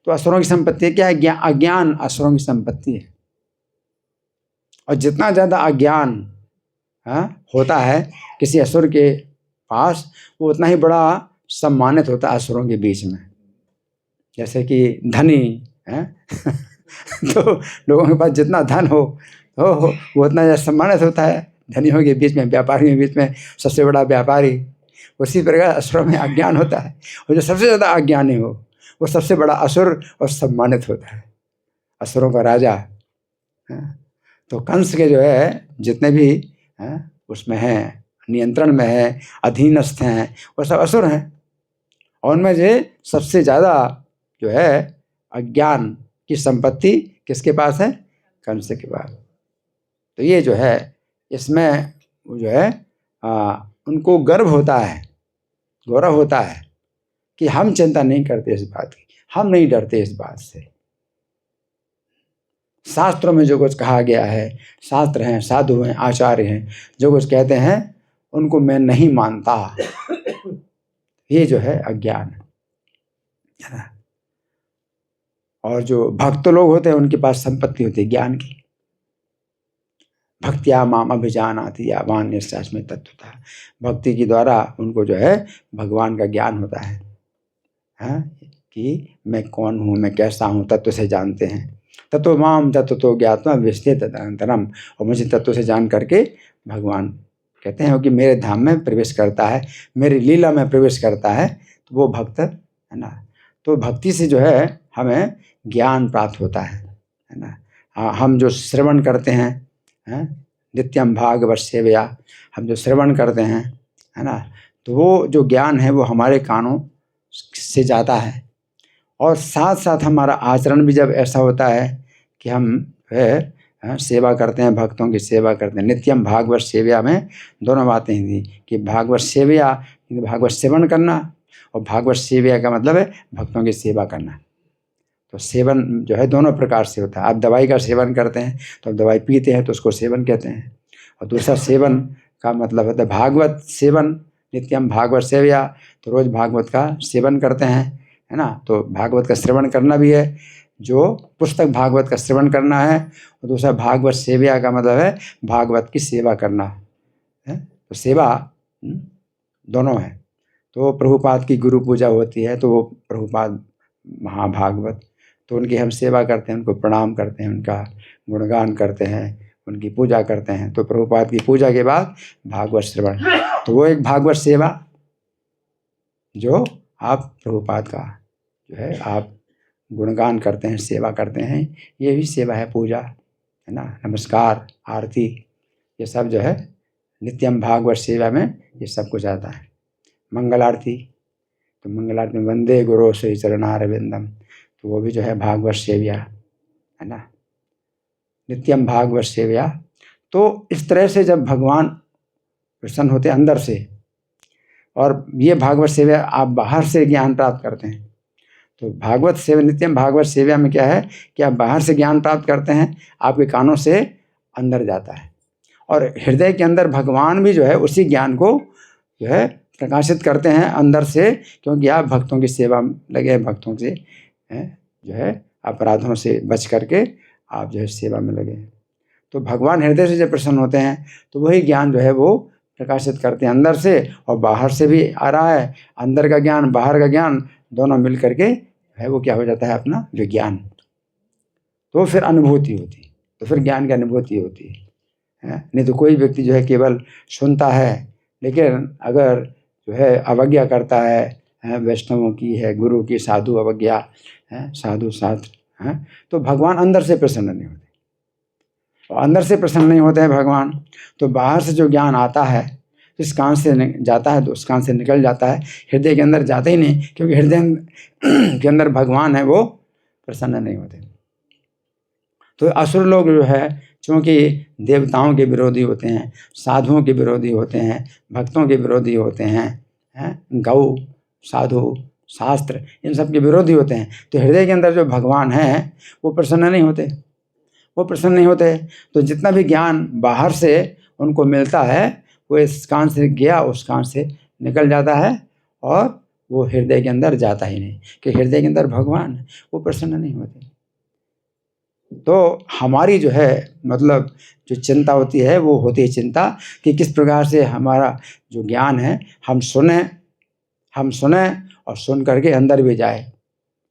तो असुरों की संपत्ति क्या है, अज्ञान असुरों की संपत्ति है। और जितना ज़्यादा अज्ञान होता है किसी असुर के पास, वो उतना ही बड़ा सम्मानित होता है असुरों के बीच में। जैसे कि धनी है तो लोगों के पास जितना धन हो वो उतना ज़्यादा सम्मानित होता है धनियों के बीच में, व्यापारियों के बीच में सबसे बड़ा व्यापारी। उसी प्रकार असुरों में अज्ञान होता है, और जो सबसे ज़्यादा अज्ञानी हो वो सबसे बड़ा असुर और सम्मानित होता है, असुरों का राजा। तो कंस के जो है जितने भी उसमें हैं, नियंत्रण में है, अधीनस्थ हैं, वो सब असुर हैं। और उनमें जो सबसे ज़्यादा जो है अज्ञान की संपत्ति किसके पास है, कंस के पास। तो ये जो है इसमें जो है उनको गर्व होता है, गौरव होता है कि हम चिंता नहीं करते इस बात की, हम नहीं डरते इस बात से। शास्त्रों में जो कुछ कहा गया है, शास्त्र हैं, साधु हैं, आचार्य हैं, जो कुछ कहते हैं उनको मैं नहीं मानता। ये जो है अज्ञान है ना। और जो भक्त लोग होते हैं उनके पास संपत्ति होती है ज्ञान की। भक्त्या माम अभिजानाति यावान यस्यास्मि तत्त्वतः। भक्ति के द्वारा उनको जो है भगवान का ज्ञान होता है, कि मैं कौन हूँ, मैं कैसा हूँ, तत्व से जानते हैं। तत्व माम तत्वतो ज्ञात्वा विशते तदनंतरम। और मुझे तत्व से जान करके भगवान कहते हैं कि मेरे धाम में प्रवेश करता है, मेरी लीला में प्रवेश करता है, तो वो भक्त है ना। तो भक्ति से जो है हमें ज्ञान प्राप्त होता है ना। हम जो श्रवण करते हैं नित्यम भागवत सेवया, हम जो श्रवण करते हैं है ना, तो वो जो ज्ञान है वो हमारे कानों से जाता है। और साथ साथ हमारा आचरण भी जब ऐसा होता है कि हम सेवा करते हैं, भक्तों की सेवा करते हैं। नित्यम भागवत सेवया में दोनों बातें थी कि भागवत सेवया, भागवत सेवन करना, और भागवत सेवया का मतलब है भक्तों की सेवा करना। तो सेवन जो है दोनों प्रकार से होता है। आप दवाई का सेवन करते हैं तो आप दवाई पीते हैं तो उसको सेवन कहते हैं। और दूसरा सेवन का मतलब होता है भागवत सेवन, नित्यम भागवत सेवया, तो रोज़ भागवत का सेवन करते हैं, है ना। तो भागवत का श्रवण करना भी है, जो पुस्तक भागवत का श्रवण करना है। और दूसरा भागवत सेवया का मतलब है भागवत की सेवा करना है। तो सेवा दोनों है। तो प्रभुपाद की गुरु पूजा होती है, तो वो प्रभुपाद महाभागवत, तो उनकी हम सेवा करते हैं, उनको प्रणाम करते हैं, उनका गुणगान करते हैं, उनकी पूजा करते हैं। तो प्रभुपाद की पूजा के बाद भागवत श्रवण, तो वो एक भागवत सेवा जो आप प्रभुपाद का जो है आप गुणगान करते हैं, सेवा करते हैं, ये भी सेवा है, पूजा है ना। नमस्कार, आरती, ये सब जो है नित्यम भागवत सेवा में ये सब कुछ आता है। मंगल आरती, तो मंगल आरती में वंदे गुरो श्री चरणारविंदम, तो वो भी जो है भागवत सेवया है ना, नित्यम भागवत सेवया। तो इस तरह से जब भगवान प्रसन्न होते अंदर से, और ये भागवत सेवा आप बाहर से ज्ञान प्राप्त करते हैं। तो भागवत सेवा, नित्यम भागवत सेवा में क्या है कि आप बाहर से ज्ञान प्राप्त करते हैं, आपके कानों से अंदर जाता है, और हृदय के अंदर भगवान भी जो है उसी ज्ञान को जो है प्रकाशित करते हैं अंदर से, क्योंकि आप भक्तों की सेवा में लगे, भक्तों से जो है अपराधों से बच करके आप जो है सेवा में लगे। तो भगवान हृदय से जब प्रसन्न होते हैं तो वही ज्ञान जो है वो प्रकाशित करते हैं अंदर से, और बाहर से भी आ रहा है, अंदर का ज्ञान बाहर का ज्ञान दोनों मिल करके है वो क्या हो जाता है अपना विज्ञान। तो फिर अनुभूति होती है, तो फिर ज्ञान की अनुभूति होती है। नहीं तो कोई व्यक्ति जो है केवल सुनता है, लेकिन अगर जो है अवज्ञा करता है वैष्णवों की है, गुरु की, साधु अवज्ञा है, साधु शास्त्र है, तो भगवान अंदर से प्रसन्न नहीं होते। और अंदर से प्रसन्न नहीं होते हैं भगवान, तो बाहर से जो ज्ञान आता है इस कान से जाता है तो उस कान से निकल जाता है, हृदय के अंदर जाता ही नहीं, क्योंकि हृदय के अंदर भगवान है वो प्रसन्न नहीं होते। तो असुर लोग जो है क्योंकि देवताओं के विरोधी होते हैं, साधुओं के विरोधी होते हैं, भक्तों के विरोधी होते हैं, गौ साधु शास्त्र इन सब के विरोधी होते हैं, तो हृदय के अंदर जो भगवान है वो प्रसन्न नहीं होते, वो प्रसन्न नहीं होते। तो जितना भी ज्ञान बाहर से उनको मिलता है वो इस कान से गया उस कान से निकल जाता है, और वो हृदय के अंदर जाता ही नहीं, कि हृदय के अंदर भगवान है वो प्रसन्न नहीं होते। तो हमारी जो है मतलब जो चिंता होती है वो होती है चिंता कि किस प्रकार से हमारा जो ज्ञान है हम सुने और सुन करके अंदर भी जाए,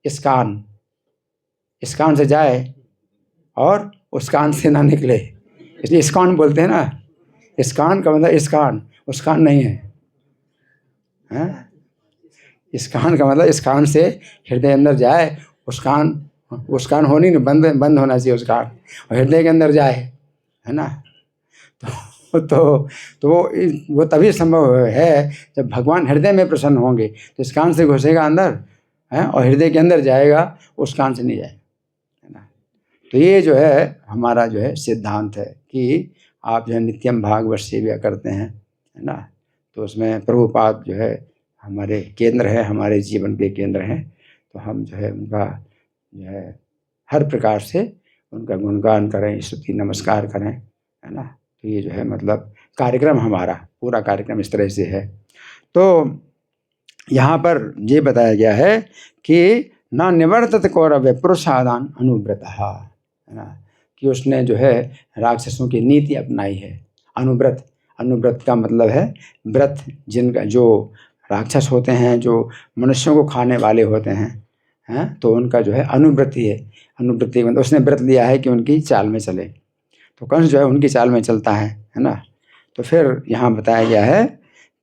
इस कान से जाए और उस कान से ना निकले। इसलिए इस कान बोलते हैं ना, इस कान का मतलब इस कान, उस कान नहीं है, इस कान का मतलब इस कान से हृदय अंदर जाए, उस कान होनी नहीं, बंद होना चाहिए उस कान, और हृदय के अंदर जाए, है ना। तो वो तभी संभव है जब भगवान हृदय में प्रसन्न होंगे, तो इस कान से घुसेगा अंदर है और हृदय के अंदर जाएगा, उस कान से नहीं जाएगा, है ना। तो ये जो है हमारा जो है सिद्धांत है कि आप जो है नित्यम भागवत सेवा करते हैं, है ना, तो उसमें प्रभुपाद जो है हमारे केंद्र है, हमारे जीवन के केंद्र हैं। तो हम जो है उनका जो है हर प्रकार से उनका गुणगान करें, स्तुति नमस्कार करें, है ना। तो ये जो है मतलब कार्यक्रम हमारा पूरा कार्यक्रम इस तरह से है। तो यहाँ पर ये बताया गया है कि न निवर्तत कौरव पुरुषादान अनुव्रतः, है ना, कि उसने जो है राक्षसों की नीति अपनाई है। अनुव्रत का मतलब है व्रत, जिनका जो राक्षस होते हैं जो मनुष्यों को खाने वाले होते हैं तो उनका जो है अनुव्रति है। अनुव्रति मतलब उसने व्रत लिया है कि उनकी चाल में चले, तो कंस जो है उनकी चाल में चलता है ना। तो फिर यहाँ बताया गया है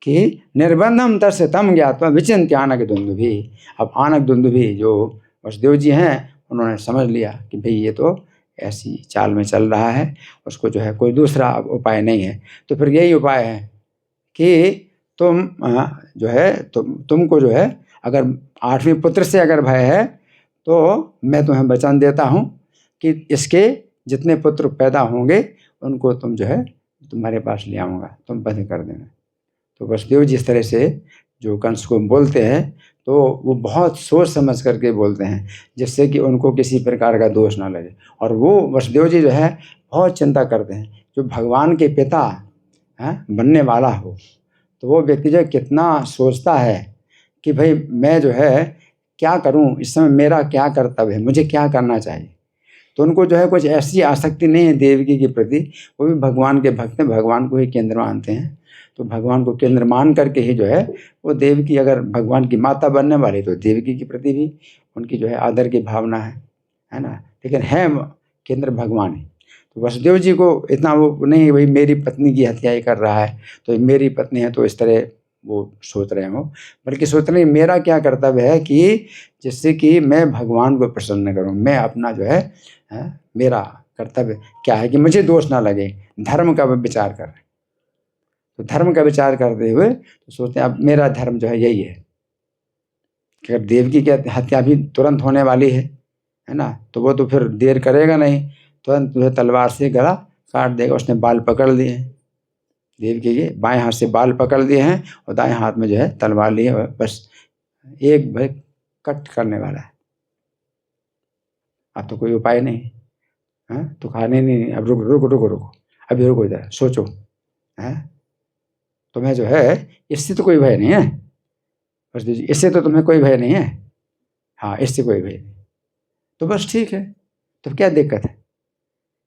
कि निर्बंधम तस्य तम ज्ञात्वा विचिन्त्य आनक दुंदुभि। अब आनक दुंदुभि जो वसुदेव जी हैं उन्होंने समझ लिया कि भाई ये तो ऐसी चाल में चल रहा है, उसको जो है कोई दूसरा उपाय नहीं है। तो फिर यही उपाय है कि तुम जो है तुमको जो है अगर 8वें पुत्र से अगर भय है तो मैं तुम्हें वचन देता हूँ कि इसके जितने पुत्र पैदा होंगे उनको तुम जो है तुम्हारे पास ले आऊँगा, तुम वध कर देना। तो वसुदेव जी इस तरह से जो कंस को बोलते हैं तो वो बहुत सोच समझ करके बोलते हैं, जिससे कि उनको किसी प्रकार का दोष ना लगे। और वो वसुदेव जी जो है बहुत चिंता करते हैं, जो भगवान के पिता बनने वाला हो तो वो व्यक्ति जो है कितना सोचता है कि भाई मैं जो है क्या करूं, इस समय मेरा क्या कर्तव्य है, मुझे क्या करना चाहिए। तो उनको जो है कुछ ऐसी आसक्ति नहीं है देवकी के प्रति, वो भी भगवान के भक्त हैं, भगवान को ही केंद्र मानते हैं। तो भगवान को केंद्र मान करके ही जो है वो देवकी अगर भगवान की माता बनने वाली तो देवकी के प्रति भी उनकी जो है आदर की भावना है ना, लेकिन है केंद्र भगवान ही। तो वसुदेव जी को इतना वो नहीं भाई मेरी पत्नी की हत्या ही कर रहा है तो मेरी पत्नी है तो इस तरह वो सोच रहे हो, बल्कि सोच रहे मेरा क्या कर्तव्य है कि जिससे कि मैं भगवान को प्रसन्न करूं। मैं अपना जो है मेरा कर्तव्य क्या है कि मुझे दोष ना लगे, धर्म का विचार कर रहे। तो धर्म का विचार करते हुए तो सोचते हैं अब मेरा धर्म जो है यही है कि अगर देवकी की हत्या भी तुरंत होने वाली है ना, तो वो तो फिर देर करेगा नहीं, तुरंत जो है तलवार से गला काट देगा। उसने बाल पकड़ लिए हैं देवकी के, बाएं हाथ से बाल पकड़ लिए हैं और दाएं हाथ में जो है तलवार लिए है, बस एक भाई कट करने वाला है। अब तो कोई उपाय नहीं है, तो खाने नहीं, अब रुको अभी रुको इधर सोचो है। तुम्हें जो है इससे तो कोई भय नहीं है, बस जी इससे तो तुम्हें कोई भय नहीं है, हाँ इससे कोई भय नहीं, तो बस ठीक है, तो क्या दिक्कत है।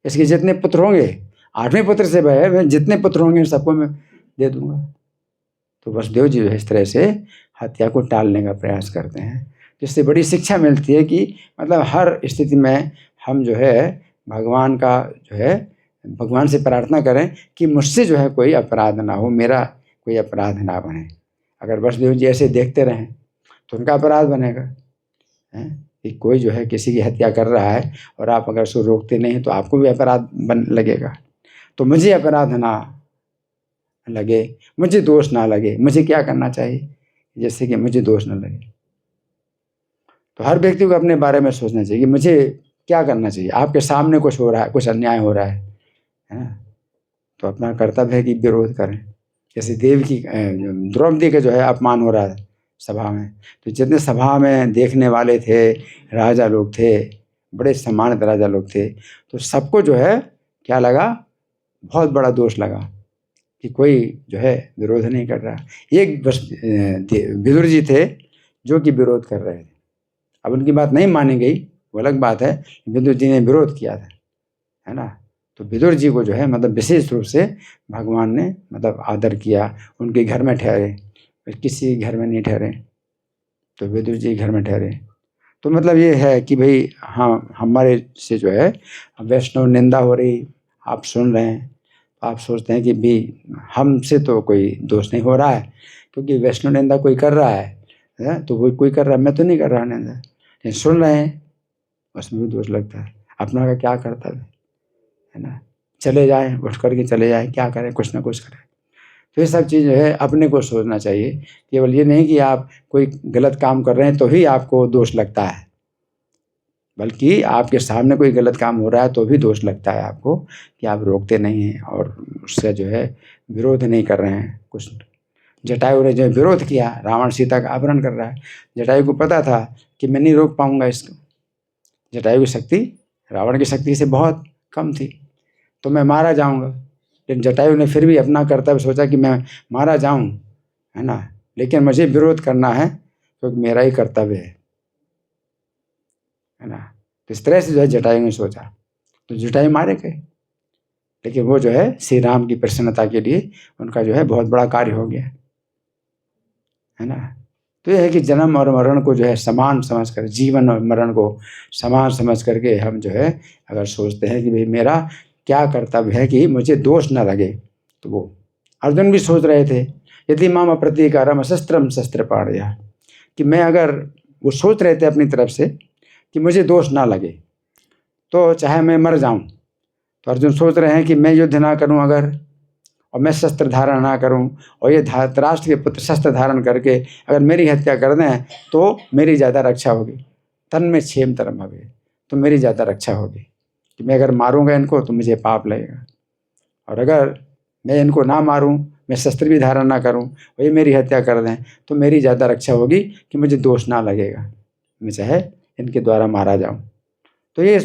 इसके जितने पुत्र होंगे, 8वें पुत्र से भय है, मैं जितने पुत्र होंगे उन सबको मैं दे दूंगा। तो वसुदेव जी जो है इस तरह से हत्या को टालने का प्रयास करते हैं, जिससे बड़ी शिक्षा मिलती है कि मतलब हर स्थिति में हम जो है भगवान का जो है भगवान से प्रार्थना करें कि मुझसे जो है कोई अपराध ना हो, मेरा कोई अपराध ना बने। अगर वसुदेव जी ऐसे देखते रहें तो उनका अपराध बनेगा, हैं कि कोई जो है किसी की हत्या कर रहा है और आप अगर उसको रोकते नहीं तो आपको भी अपराध बन लगेगा। तो मुझे अपराध ना लगे, मुझे दोष ना लगे, मुझे क्या करना चाहिए, जैसे कि मुझे दोष ना लगे। तो हर व्यक्ति को अपने बारे में सोचना चाहिए कि मुझे क्या करना चाहिए। आपके सामने कुछ हो रहा है, कुछ अन्याय हो रहा है ना, तो अपना कर्तव्य है कि विरोध करें। जैसे देव की द्रौपदी का जो है अपमान हो रहा है सभा में, तो जितने सभा में देखने वाले थे, राजा लोग थे, बड़े सम्मानित राजा लोग थे, तो सबको जो है क्या लगा, बहुत बड़ा दोष लगा कि कोई जो है विरोध नहीं कर रहा। एक बस विदुर जी थे जो कि विरोध कर रहे थे। अब उनकी बात नहीं मानी गई वो अलग बात है, विदुर जी ने विरोध किया था, है ना। तो विदुर जी को जो है मतलब विशेष रूप से भगवान ने मतलब आदर किया, उनके घर में ठहरे, किसी घर में नहीं ठहरे, तो विदुर जी घर में ठहरे। तो मतलब ये है कि भाई हाँ हमारे से जो है वैष्णव निंदा हो रही, आप सुन रहे हैं, आप सोचते हैं कि भी हमसे तो कोई दोष नहीं हो रहा है, क्योंकि वैष्णव निंदा कोई कर रहा है तो वो कोई कर रहा है, मैं तो नहीं कर रहा निंदा, लेकिन सुन रहे हैं उसमें भी दोष लगता है। अपना का क्या कर्तव्य है ना, चले जाएं, उठ करके चले जाएं, क्या करें, कुछ ना कुछ करें। तो ये सब चीज़ जो है अपने को सोचना चाहिए, केवल ये नहीं कि आप कोई गलत काम कर रहे हैं तो ही आपको दोष लगता है, बल्कि आपके सामने कोई गलत काम हो रहा है तो भी दोष लगता है आपको कि आप रोकते नहीं हैं और उससे जो है विरोध नहीं कर रहे हैं। कुछ जटायु ने जो विरोध किया, रावण सीता का अपहरण कर रहा है, जटायु को पता था कि मैं नहीं रोक पाऊंगा इसको, जटायु की शक्ति रावण की शक्ति से बहुत कम थी, तो मैं मारा जाऊंगा। लेकिन जटायु ने फिर भी अपना कर्तव्य सोचा कि मैं मारा जाऊं, है ना, लेकिन मुझे विरोध करना है क्योंकि मेरा ही कर्तव्य है ना। तो इस तरह से जो है जटायु ने सोचा, तो जटायु मारे गए, लेकिन वो जो है श्री राम की प्रसन्नता के लिए उनका जो है बहुत बड़ा कार्य हो गया, है ना। तो यह है कि जन्म और मरण को जो है समान समझ कर, जीवन और मरण को समान समझ करके हम जो है अगर सोचते हैं कि भाई मेरा क्या कर्तव्य है कि मुझे दोष न लगे, तो वो अर्जुन भी सोच रहे थे, यदि माम अप्रतीकारम शस्त्रम शस्त्र पाणया, कि मैं अगर, वो सोच रहे थे अपनी तरफ से कि मुझे दोष ना लगे तो चाहे मैं मर जाऊं, तो अर्जुन सोच रहे हैं कि मैं युद्ध ना करूं अगर, और मैं शस्त्र धारण ना करूं, और ये धृतराष्ट्र के पुत्र शस्त्र धारण करके अगर मेरी हत्या कर दें तो मेरी ज़्यादा रक्षा होगी, तन में क्षेम तरम हवे, तो मेरी ज़्यादा रक्षा होगी कि मैं अगर मारूंगा इनको तो मुझे पाप लगेगा, और अगर मैं इनको ना मारूं, मैं शस्त्र भी धारण ना करूं और ये मेरी हत्या कर दें तो मेरी ज़्यादा रक्षा होगी कि मुझे दोष ना लगेगा, मैं चाहे इनके द्वारा मारा जाऊं। तो ये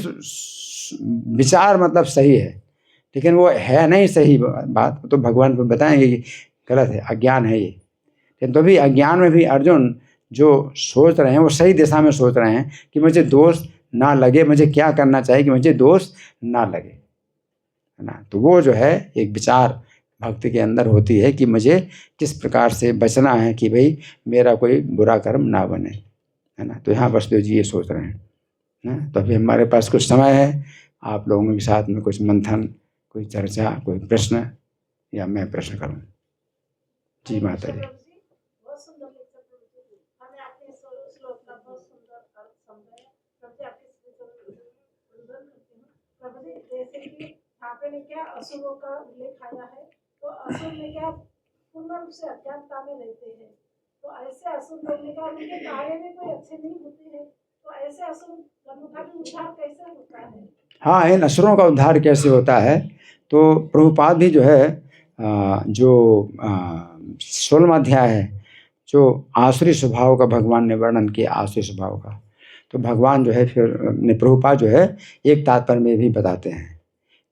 विचार मतलब सही है, लेकिन वो है नहीं सही बात, तो भगवान को बताएंगे कि गलत है, अज्ञान है ये। लेकिन तो भी अज्ञान में भी अर्जुन जो सोच रहे हैं वो सही दिशा में सोच रहे हैं कि मुझे दोष ना लगे, मुझे क्या करना चाहिए कि मुझे दोष ना लगे, है ना। तो वो जो है एक विचार भक्ति के अंदर होती है कि मुझे किस प्रकार से बचना है कि भाई मेरा कोई बुरा कर्म ना बने, है ना। तो यहाँ वसुदेव जी ये सोच रहे हैं ना। तो अभी हमारे पास कुछ समय है, आप लोगों के साथ में कुछ मंथन, कोई चर्चा, कोई प्रश्न, या मैं प्रश्न करूं। जी माता जी। बहुत सुंदर लेक्चर प्रभु जी, हमें आपके श्लोक का बहुत सुंदर अर्थ समझाया। प्रभु जी आपके वंदन करती हूँ। प्रभु जी जैसे कि आपने क्या असुरों का उल्लेख आया है, तो असुर में क्या पूर्ण रूप से अज्ञानता में रहते हैं, तो ऐसे असुर लोग ने कहा उनके कार्य में कोई अच्छे नहीं होते हैं, तो ऐसे असुर का उद्धार कैसे होता है? हाँ, इन असुरों का उद्धार कैसे होता है, तो प्रभुपाद भी जो है जो 16वां अध्याय है, जो आसुरी स्वभाव का भगवान ने वर्णन किया, आसुरी स्वभाव का, तो भगवान जो है फिर प्रभुपाद जो है एक तात्पर्य में भी बताते हैं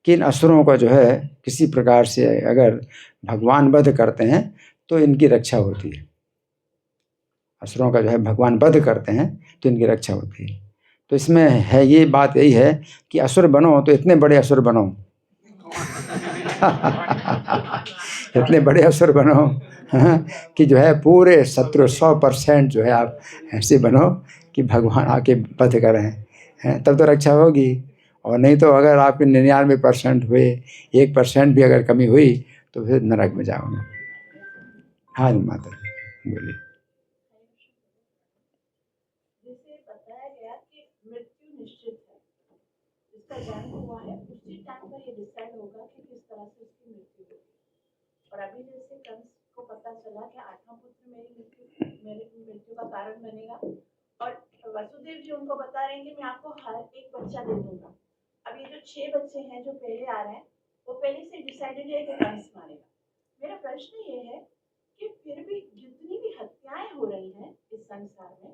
कि इन असुरों का जो है किसी प्रकार से अगर भगवान वध करते हैं तो इनकी रक्षा होती है। असुरों का जो है भगवान वध करते हैं तो इनकी रक्षा होती है। तो इसमें है ये बात यही है कि असुर बनो तो इतने बड़े असुर बनो इतने बड़े असुर बनो कि जो है पूरे शत्रु 100% जो है आप ऐसे बनो कि भगवान आके वध करें, तब तो रक्षा होगी। और नहीं तो अगर आपके 99% हुए, 1% भी अगर कमी हुई तो फिर नरक में जाओगे। हाँ जी माता जी बोलिए। जैसे बताया गया कि मृत्यु निश्चित है, जिसका जन्म हुआ है उसी टाइम पर ये डिसाइड होगा कि किस तरह से उसकी मृत्यु होगी। और अभी जैसे कंस को पता चला कि 8वां पुत्र मेरी मृत्यु का कारण बनेगा, और वसुदेव जी उनको बता रहे हैं कि मैं आपको हर एक बच्चा दे दूंगा। अब ये जो 6 बच्चे हैं जो पहले आ रहे हैं वो पहले से डिसाइडेड है कि कंस मारेगा। मेरा प्रश्न ये है कि फिर भी जितनी भी हत्याएं हो रही हैं इस संसार में,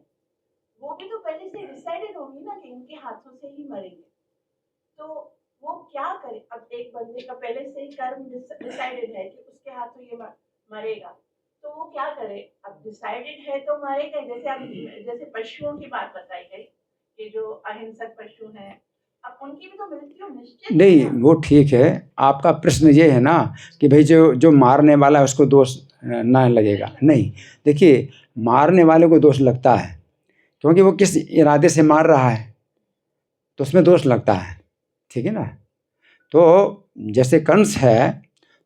वो भी तो पहले से डिसाइडेड होंगी ना कि इनके हाथों से ही मरेंगे। तो वो क्या करे? अब एक बंदे का पहले से ही कर्म डिसाइडेड है कि उसके हाथों ये मरेगा, तो वो क्या करे? अब डिसाइडेड है तो मरेगा। जैसे पशुओं की बात बताई गई कि जो अहिंसक पशु हैं, अब उनकी भी तो मृत्यु निश्चित है नहीं, ना? वो ठीक है। आपका प्रश्न ये है ना कि भाई जो मारने वाला है उसको दोष ना लगेगा। नहीं, देखिए मारने वाले को दोष लगता है क्योंकि वो किस इरादे से मार रहा है तो उसमें दोष लगता है, ठीक है ना। तो जैसे कंस है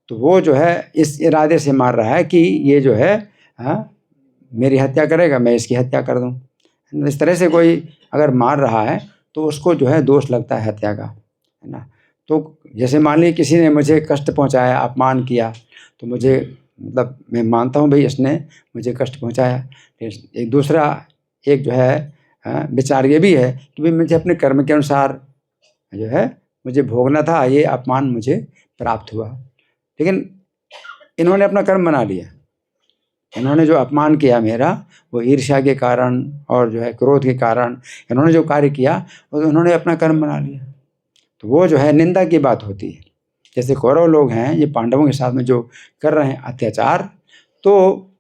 तो वो जो है इस इरादे से मार रहा है कि ये जो है मेरी हत्या करेगा, मैं इसकी हत्या कर दूँ। इस तरह से कोई अगर मार रहा है तो उसको जो है दोष लगता है हत्या का, है ना। तो जैसे मान लीजिए किसी ने मुझे कष्ट पहुंचाया, अपमान किया, तो मुझे मतलब मैं मानता हूँ भाई इसने मुझे कष्ट पहुंचाया। एक दूसरा एक जो है विचार ये भी है कि भाई मुझे अपने कर्म के अनुसार जो है मुझे भोगना था, ये अपमान मुझे प्राप्त हुआ। लेकिन इन्होंने अपना कर्म बना लिया। इन्होंने जो अपमान किया मेरा वो ईर्ष्या के कारण और जो है क्रोध के कारण इन्होंने जो कार्य किया वो इन्होंने अपना कर्म बना लिया। तो वो जो है निंदा की बात होती है। जैसे कौरव लोग हैं ये पांडवों के साथ में जो कर रहे हैं अत्याचार, तो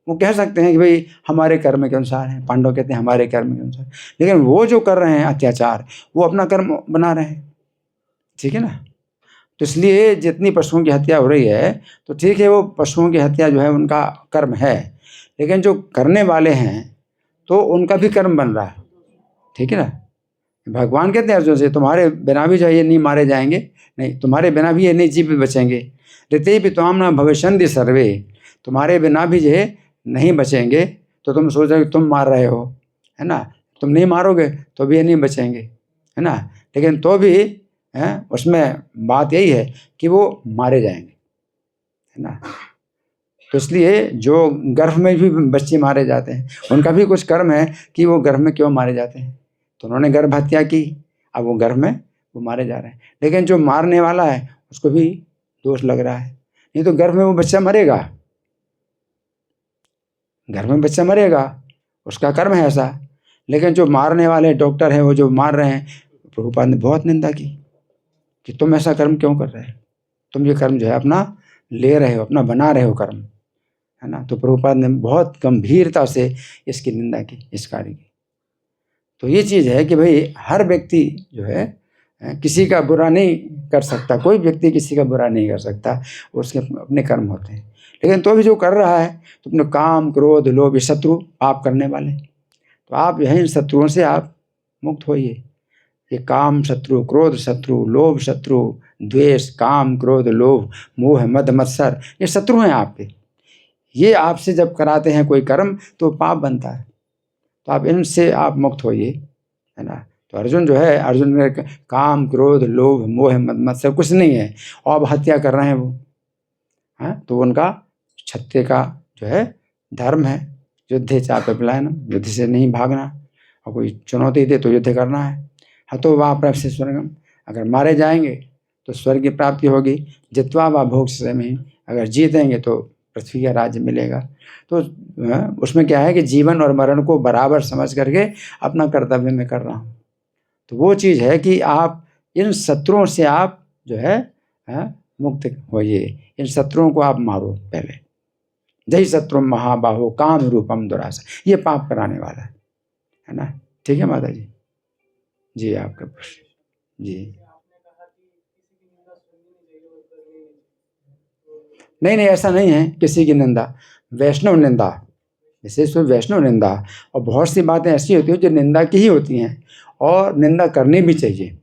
वो कह सकते हैं कि भाई हमारे कर्म के अनुसार है, पांडव कहते हैं हमारे कर्म के अनुसार। लेकिन वो जो कर रहे हैं अत्याचार वो अपना कर्म बना रहे हैं, ठीक है ना। तो इसलिए जितनी पशुओं की हत्या हो रही है तो ठीक है, वो पशुओं की हत्या जो है उनका कर्म है, लेकिन जो करने वाले हैं तो उनका भी कर्म बन रहा है, ठीक है ना। भगवान कहते हैं अर्जुन से तुम्हारे बिना भी जो है ये नहीं मारे जाएंगे, नहीं तुम्हारे बिना भी ये नहीं जीव बचेंगे। ऋते भी त्वाम न भविष्यन्ति सर्वे, तुम्हारे बिना भी जो है नहीं बचेंगे। तो तुम सोच रहे हो तुम मार रहे हो, है ना, तुम नहीं मारोगे तो भी ये नहीं बचेंगे, है ना। लेकिन तो भी उसमें बात यही है कि वो मारे जाएंगे, है ना। तो इसलिए जो गर्भ में भी बच्चे मारे जाते हैं उनका भी कुछ कर्म है कि वो गर्भ में क्यों मारे जाते हैं। तो उन्होंने गर्भ हत्या की, अब वो गर्भ में वो मारे जा रहे हैं। लेकिन जो मारने वाला है उसको भी दोष लग रहा है। नहीं तो गर्भ में वो बच्चा मरेगा, गर्भ में बच्चा मरेगा, उसका कर्म है ऐसा। लेकिन जो मारने वाले डॉक्टर हैं वो जो मार रहे हैं, प्रभुपाद ने बहुत निंदा की कि तुम ऐसा कर्म क्यों कर रहे हो, तुम ये कर्म जो है अपना ले रहे हो, अपना बना रहे हो कर्म, है ना। तो प्रभुपाद ने बहुत गंभीरता से इसकी निंदा की, इस कार्य की। तो ये चीज़ है कि भाई हर व्यक्ति जो है किसी का बुरा नहीं कर सकता, कोई व्यक्ति किसी का बुरा नहीं कर सकता, उसके अपने कर्म होते हैं। लेकिन तो भी जो कर रहा है तो अपने काम क्रोध लोभ ये शत्रु पाप करने वाले, तो आप जो है इन शत्रुओं से आप मुक्त होइए। ये काम शत्रु, क्रोध शत्रु, लोभ शत्रु, द्वेष, काम क्रोध लोभ मोह मद मत्सर ये शत्रु हैं आपके। ये आपसे जब कराते हैं कोई कर्म तो पाप बनता है, तो आप इनसे आप मुक्त होइए, है ना। तो अर्जुन जो है, अर्जुन में काम क्रोध लोभ मोह मद मत्सर कुछ नहीं है, और अब हत्या कर रहे हैं वो, हैं। तो उनका क्षत्रिय का जो है धर्म है, युद्धे चापे पलायनम, युद्ध से नहीं भागना, और कोई चुनौती दे तो युद्ध करना है। हतो वा प्राप्त स्वर्गम, अगर मारे जाएंगे तो स्वर्ग की प्राप्ति होगी। जित्वा वा भोग में, अगर जीतेंगे तो पृथ्वी का राज्य मिलेगा। तो उसमें क्या है कि जीवन और मरण को बराबर समझ करके अपना कर्तव्य में कर रहा हूँ। तो वो चीज़ है कि आप इन शत्रुओं से आप जो है मुक्त होइए, इन शत्रुओं को आप मारो पहले। जय शत्रु महाबाहो काम रूपम दुरासा, ये पाप कराने वाला है ना। ठीक है माता जी, जी आपका प्रश्न जी। नहीं नहीं, ऐसा नहीं है किसी की निंदा, वैष्णव निंदा, विशेष रूप वैष्णव निंदा। और बहुत सी बातें ऐसी होती हैं जो निंदा की ही होती हैं, और निंदा करनी भी चाहिए।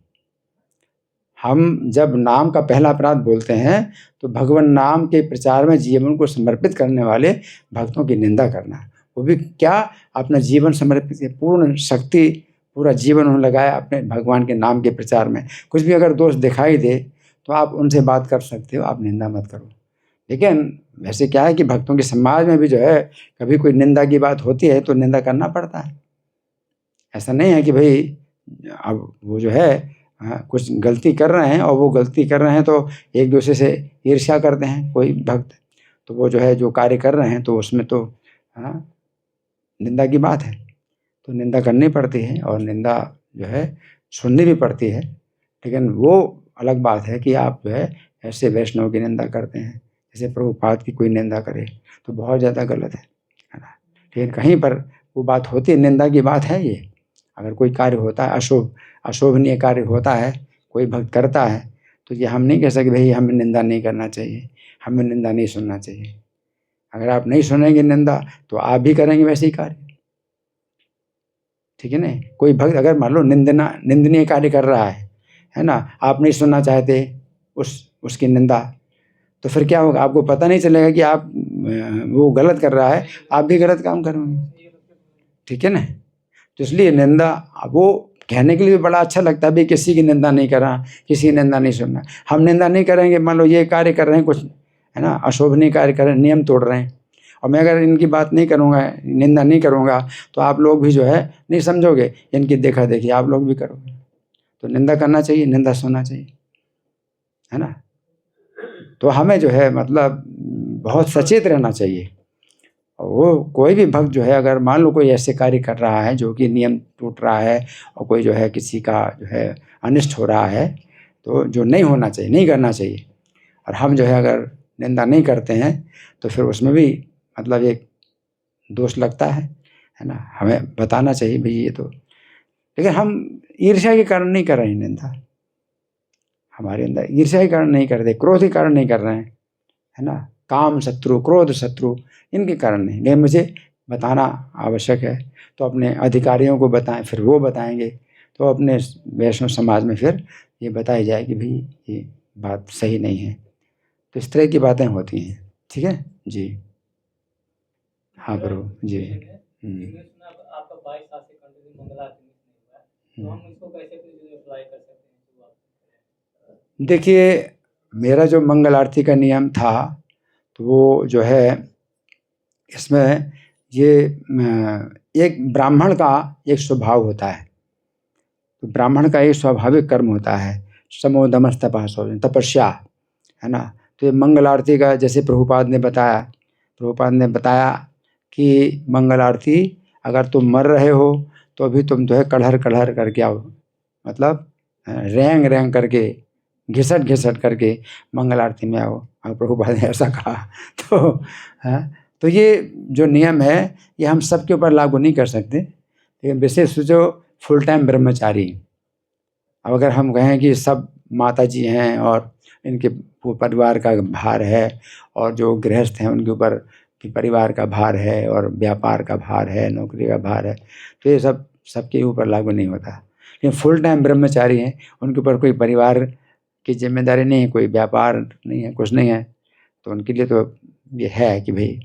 हम जब नाम का पहला अपराध बोलते हैं तो भगवान नाम के प्रचार में जीवन को समर्पित करने वाले भक्तों की निंदा करना, वो भी क्या, अपना जीवन समर्पित, पूर्ण शक्ति, पूरा जीवन उन्होंने लगाया अपने भगवान के नाम के प्रचार में। कुछ भी अगर दोष दिखाई दे तो आप उनसे बात कर सकते हो, आप निंदा मत करो। लेकिन वैसे क्या है कि भक्तों के समाज में भी जो है कभी कोई निंदा की बात होती है तो निंदा करना पड़ता है। ऐसा नहीं है कि भाई अब वो जो है कुछ गलती कर रहे हैं और वो गलती कर रहे हैं तो एक दूसरे से ईर्ष्या करते हैं कोई भक्त, तो वो जो है जो कार्य कर रहे हैं तो उसमें तो निंदा की बात है, तो निंदा करनी पड़ती है और निंदा जो है सुननी भी पड़ती है। लेकिन वो अलग बात है कि आप जो है ऐसे वैष्णव की निंदा करते हैं, जैसे प्रभुपाद की कोई निंदा करे तो बहुत ज़्यादा गलत है ना। लेकिन कहीं पर वो बात होती है, निंदा की बात है ये। अगर कोई कार्य होता है अशोभनीय कार्य होता है, कोई भक्त करता है, तो ये हम नहीं कह सकते भाई हमें निंदा नहीं करना चाहिए, हमें निंदा नहीं सुनना चाहिए। अगर आप नहीं सुनेंगे निंदा तो आप भी करेंगे वैसे ही कार्य, ठीक है ना। कोई भक्त अगर मान लो निंदनीय कार्य कर रहा है ना, आप नहीं सुनना चाहते उसकी निंदा, तो फिर क्या होगा, आपको पता नहीं चलेगा कि आप वो गलत कर रहा है, आप भी गलत काम करोगे, ठीक है ना। तो इसलिए निंदा, वो कहने के लिए बड़ा अच्छा लगता है भाई किसी की निंदा नहीं करना, किसी की निंदा नहीं सुनना। हम निंदा नहीं करेंगे, मान लो ये कार्य कर रहे हैं कुछ, है ना, अशोभनीय कार्य कर रहे हैं, नियम तोड़ रहे हैं, और मैं अगर इनकी बात नहीं करूँगा, निंदा नहीं करूँगा, तो आप लोग भी जो है नहीं समझोगे, इनकी देखा देखी आप लोग भी करोगे। तो निंदा करना चाहिए, निंदा सुनना चाहिए, है ना। तो हमें जो है मतलब बहुत सचेत रहना चाहिए। और वो कोई भी भक्त जो है अगर मान लो कोई ऐसे कार्य कर रहा है जो कि नियम टूट रहा है, और कोई जो है किसी का जो है अनिष्ट हो रहा है, तो जो नहीं होना चाहिए, नहीं करना चाहिए, और हम जो है अगर निंदा नहीं करते हैं तो फिर उसमें भी मतलब एक दोष लगता है ना। हमें बताना चाहिए भाई ये तो, लेकिन हम ईर्ष्या के कारण नहीं कर रहे हैं निंदा, हमारे अंदर ईर्ष्या के कारण नहीं कर रहे, क्रोध के कारण नहीं कर रहे हैं, है ना। काम शत्रु, क्रोध शत्रु, इनके कारण नहीं। लेकिन मुझे बताना आवश्यक है, तो अपने अधिकारियों को बताएं, फिर वो बताएंगे, तो अपने वैष्णव समाज में फिर ये बताई जाए कि भाई ये बात सही नहीं है। तो इस तरह की बातें होती हैं, ठीक है जी। हाँ प्रभु जी। आपका 22 साल से कंटिन्यू मंगला आरती नहीं हुआ, तो हम इसको कैसे अप्लाई कर सकते हैं? देखिए, मेरा जो मंगल आरती का नियम था तो वो जो है इसमें ये एक ब्राह्मण का एक स्वभाव होता है, तो ब्राह्मण का एक स्वाभाविक कर्म होता है समोदमस तपस्या, है ना। तो ये मंगल आरती का जैसे प्रभुपाद ने बताया कि मंगल आरती अगर तुम मर रहे हो तो अभी तुम जो है कड़हर करके आओ, मतलब रेंग करके, घिसट करके मंगल आरती में आओ। और प्रभुपाद ने ऐसा कहा। तो ये जो नियम है ये हम सबके ऊपर लागू नहीं कर सकते, लेकिन विशेष जो फुल टाइम ब्रह्मचारी, अब अगर हम कहें कि सब माता जी हैं और इनके परिवार का भार है, और जो गृहस्थ हैं उनके ऊपर भी परिवार का भार है, और व्यापार का भार है, नौकरी का भार है, तो ये सब सबके ऊपर लागू नहीं होता। लेकिन फुल टाइम ब्रह्मचारी हैं, उनके ऊपर कोई परिवार की जिम्मेदारी नहीं है, कोई व्यापार नहीं है, कुछ नहीं है, तो उनके लिए तो ये है कि भाई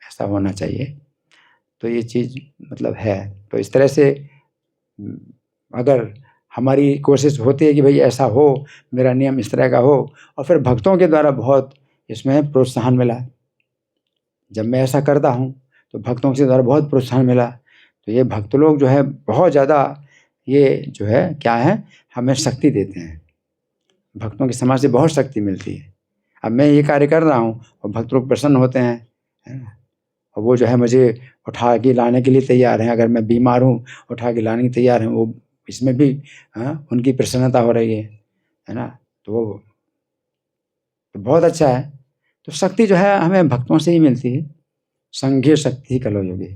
ऐसा होना चाहिए। तो ये चीज़ मतलब है। तो इस तरह से अगर हमारी कोशिश होती है कि भाई ऐसा हो, मेरा नियम इस तरह का हो, और फिर भक्तों के द्वारा बहुत इसमें प्रोत्साहन मिला, जब मैं ऐसा करता हूँ तो भक्तों के द्वारा बहुत प्रोत्साहन मिला, तो ये भक्त लोग जो है बहुत ज़्यादा ये जो है क्या है, हमें शक्ति देते हैं। भक्तों की समाज से बहुत शक्ति मिलती है। अब मैं ये कार्य कर रहा हूँ और भक्त लोग प्रसन्न होते हैं, है ना, और वो जो है मुझे उठा के लाने के लिए तैयार हैं। अगर मैं बीमार हूँ उठा के लाने के तैयार हैं, वो इसमें भी उनकी प्रसन्नता हो रही है ना। तो तो बहुत अच्छा है। तो शक्ति जो है हमें भक्तों से ही मिलती है। संघीय शक्ति कलो योगी,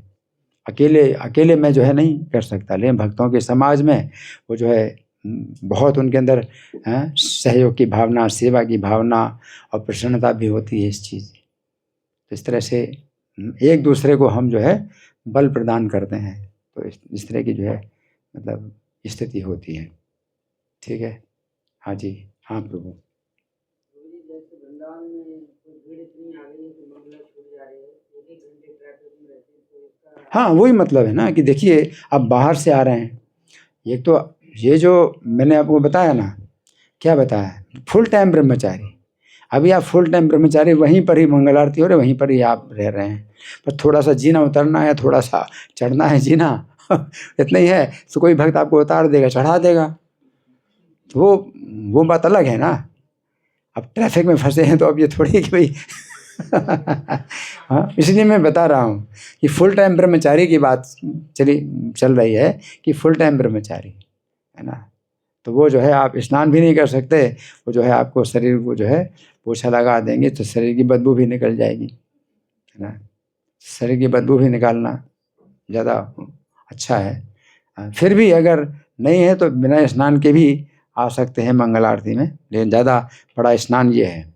अकेले अकेले मैं जो है नहीं कर सकता, लेकिन भक्तों के समाज में वो जो है बहुत उनके अंदर सहयोग की भावना, सेवा की भावना और प्रसन्नता भी होती है इस चीज़। तो इस तरह से एक दूसरे को हम जो है बल प्रदान करते हैं, तो इस तरह की जो है मतलब स्थिति होती है। ठीक है, हाँ जी, हाँ प्रभु। हाँ वही मतलब है ना कि देखिए अब बाहर से आ रहे हैं, एक तो ये जो मैंने आपको बताया ना, क्या बताया, फुल टाइम ब्रह्मचारी। अभी आप फुल टाइम ब्रह्मचारी, वहीं पर ही मंगल आरती हो रही, वहीं पर ही आप रह रहे हैं, पर थोड़ा सा जीना उतरना है, थोड़ा सा चढ़ना है जीना इतना ही है। तो कोई भक्त आपको उतार देगा, चढ़ा देगा, तो वो बात अलग है ना। अब ट्रैफिक में फंसे हैं तो अब ये थोड़ी कि भाई हाँ, इसलिए मैं बता रहा हूँ कि फुल टाइम ब्रह्मचारी की बात चल रही है कि फुल टाइम ब्रह्मचारी है ना। तो वो जो है आप स्नान भी नहीं कर सकते, वो जो है आपको शरीर को जो है पोछा लगा देंगे तो शरीर की बदबू भी निकल जाएगी, है ना। शरीर की बदबू भी निकालना ज़्यादा अच्छा है। फिर भी अगर नहीं है तो बिना स्नान के भी आ सकते हैं मंगल आरती में, लेकिन ज़्यादा बड़ा स्नान ये है।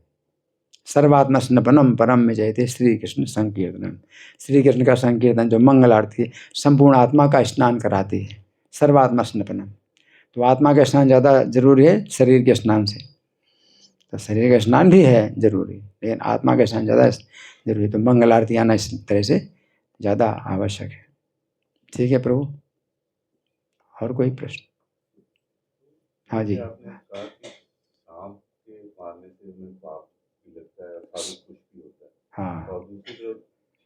सर्वात्मा स्नपनम परम में जयते श्री कृष्ण संकीर्तनम। श्री कृष्ण का संकीर्तन जो मंगल आरती संपूर्ण आत्मा का स्नान कराती है, सर्वात्मा स्नपनम। तो आत्मा का स्नान ज़्यादा जरूरी है शरीर के स्नान से। तो शरीर का स्नान भी है जरूरी, लेकिन आत्मा का स्नान ज़्यादा जरूरी। तो मंगल आरती आना इस तरह से ज़्यादा आवश्यक है। ठीक है प्रभु, और कोई प्रश्न? हाँ जी। हाँ, और दूसरी जो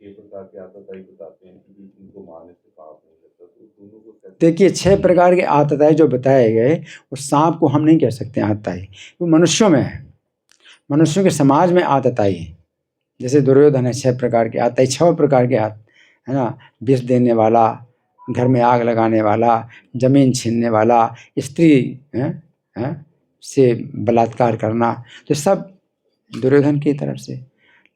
6 प्रकार के आतताई बताते हैं कि इनको मारने से पाप नहीं लगता, तो दोनों को कैसे? देखिए 6 प्रकार के आतताई जो बताए गए, वो सांप को हम नहीं कह सकते आतताई, वो मनुष्यों में है, मनुष्यों के समाज में आतताई है। जैसे दुर्योधन है 6 प्रकार के आतताई, 6 प्रकार के है ना, विष देने वाला, घर में आग लगाने वाला, जमीन छीनने वाला, स्त्री से बलात्कार करना, तो सब दुर्योधन की तरफ से।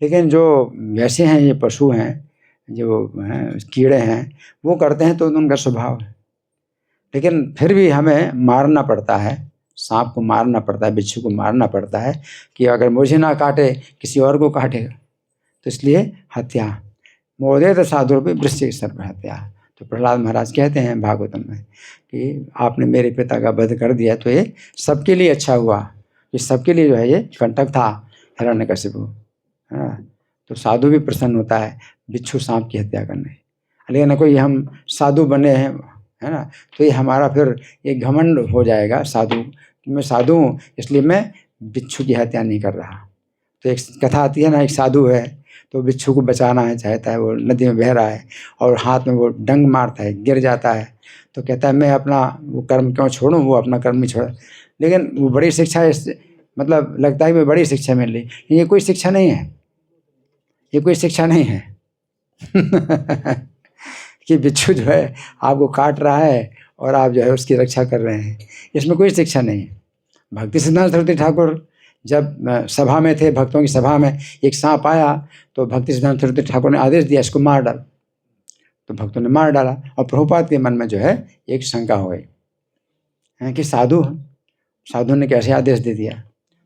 लेकिन जो वैसे हैं, ये पशु हैं, जो कीड़े हैं, वो करते हैं तो उनका स्वभाव है। लेकिन फिर भी हमें मारना पड़ता है, सांप को मारना पड़ता है, बिच्छू को मारना पड़ता है कि अगर मुझे ना काटे किसी और को काटेगा। तो इसलिए हत्या मोदे तो साधु रूपी वृश्चिक सर्प हत्या। तो प्रहलाद महाराज कहते हैं भागवतम में कि आपने मेरे पिता का वध कर दिया, तो ये सबके लिए अच्छा हुआ, ये सबके लिए जो है ये कंटक था हिरण्यकशिपु, है ना। तो साधु भी प्रसन्न होता है बिच्छू सांप की हत्या करने। लेकिन कोई हम साधु बने हैं, है ना, तो ये हमारा फिर एक घमंड हो जाएगा साधु, मैं साधु हूँ इसलिए मैं बिच्छू की हत्या नहीं कर रहा। तो एक कथा आती है ना, एक साधु है तो बिच्छू को बचाना है चाहता है, वो नदी में बह रहा है और हाथ में वो डंग मारता है, गिर जाता है, तो कहता है मैं अपना वो कर्म क्यों छोड़ूं, वो अपना कर्म ही छोड़। लेकिन वो बड़ी शिक्षा मतलब लगता है कि बड़ी शिक्षा मिल रही, ये कोई शिक्षा नहीं है, ये कोई शिक्षा नहीं है कि बिच्छू जो है आपको काट रहा है और आप जो है उसकी रक्षा कर रहे हैं, इसमें कोई शिक्षा नहीं है। भक्ति सिद्धांत सरस्वती ठाकुर जब सभा में थे, भक्तों की सभा में एक सांप आया तो भक्ति सिद्धांत सरस्वती ठाकुर ने आदेश दिया इसको मार डाल, तो भक्तों ने मार डाला। और प्रभुपाद के मन में जो है एक शंका हो गई कि साधु ने कैसे आदेश दे दिया,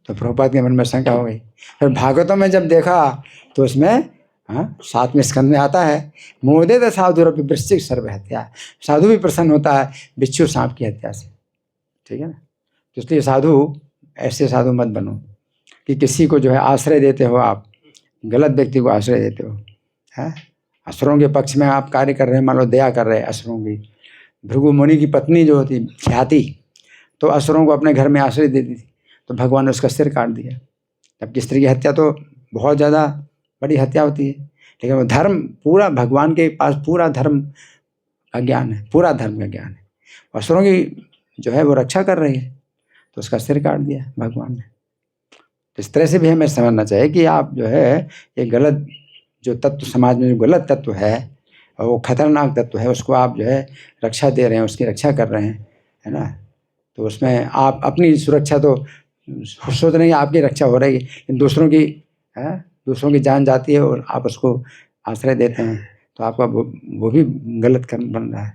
तो प्रभुपाद के मन में शंका हो गई। फिर भागवतों में जब देखा तो उसमें 7वें स्कंद में आता है मोदे तो साधु रूपी वृश्चिक सर्प हत्या, साधु भी प्रसन्न होता है बिच्छू सांप की हत्या से। ठीक है ना, तो इसलिए साधु ऐसे साधु मत बनो कि किसी को जो है आश्रय देते हो, आप गलत व्यक्ति को आश्रय देते हो, है। असुरों के पक्ष में आप कार्य कर रहे हैं, मान लो दया कर रहे हैं असुरों की। भृगु मुनि की पत्नी जो होती ख्याति, तो असुरों को अपने घर में आश्रय देती थी, तो भगवान ने उसका सिर काट दिया। जबकि स्त्री की हत्या तो बहुत ज़्यादा बड़ी हत्या होती है, लेकिन वो धर्म पूरा, भगवान के पास पूरा धर्म का ज्ञान है, पूरा धर्म का ज्ञान है, असुरों की जो है वो रक्षा कर रही है, तो उसका सिर काट दिया भगवान ने। तो इस तरह से भी हमें समझना चाहिए कि आप जो है ये गलत जो तत्व, समाज में जो गलत तत्व है और वो खतरनाक तत्व है, उसको आप जो है रक्षा दे रहे हैं, उसकी रक्षा कर रहे हैं, है ना। तो उसमें आप अपनी सुरक्षा तो सोच रहे हैं आपकी रक्षा हो रही है, लेकिन दूसरों की जान जाती है और आप उसको आश्रय देते हैं, तो आपका वो भी गलत कर्म बन रहा है।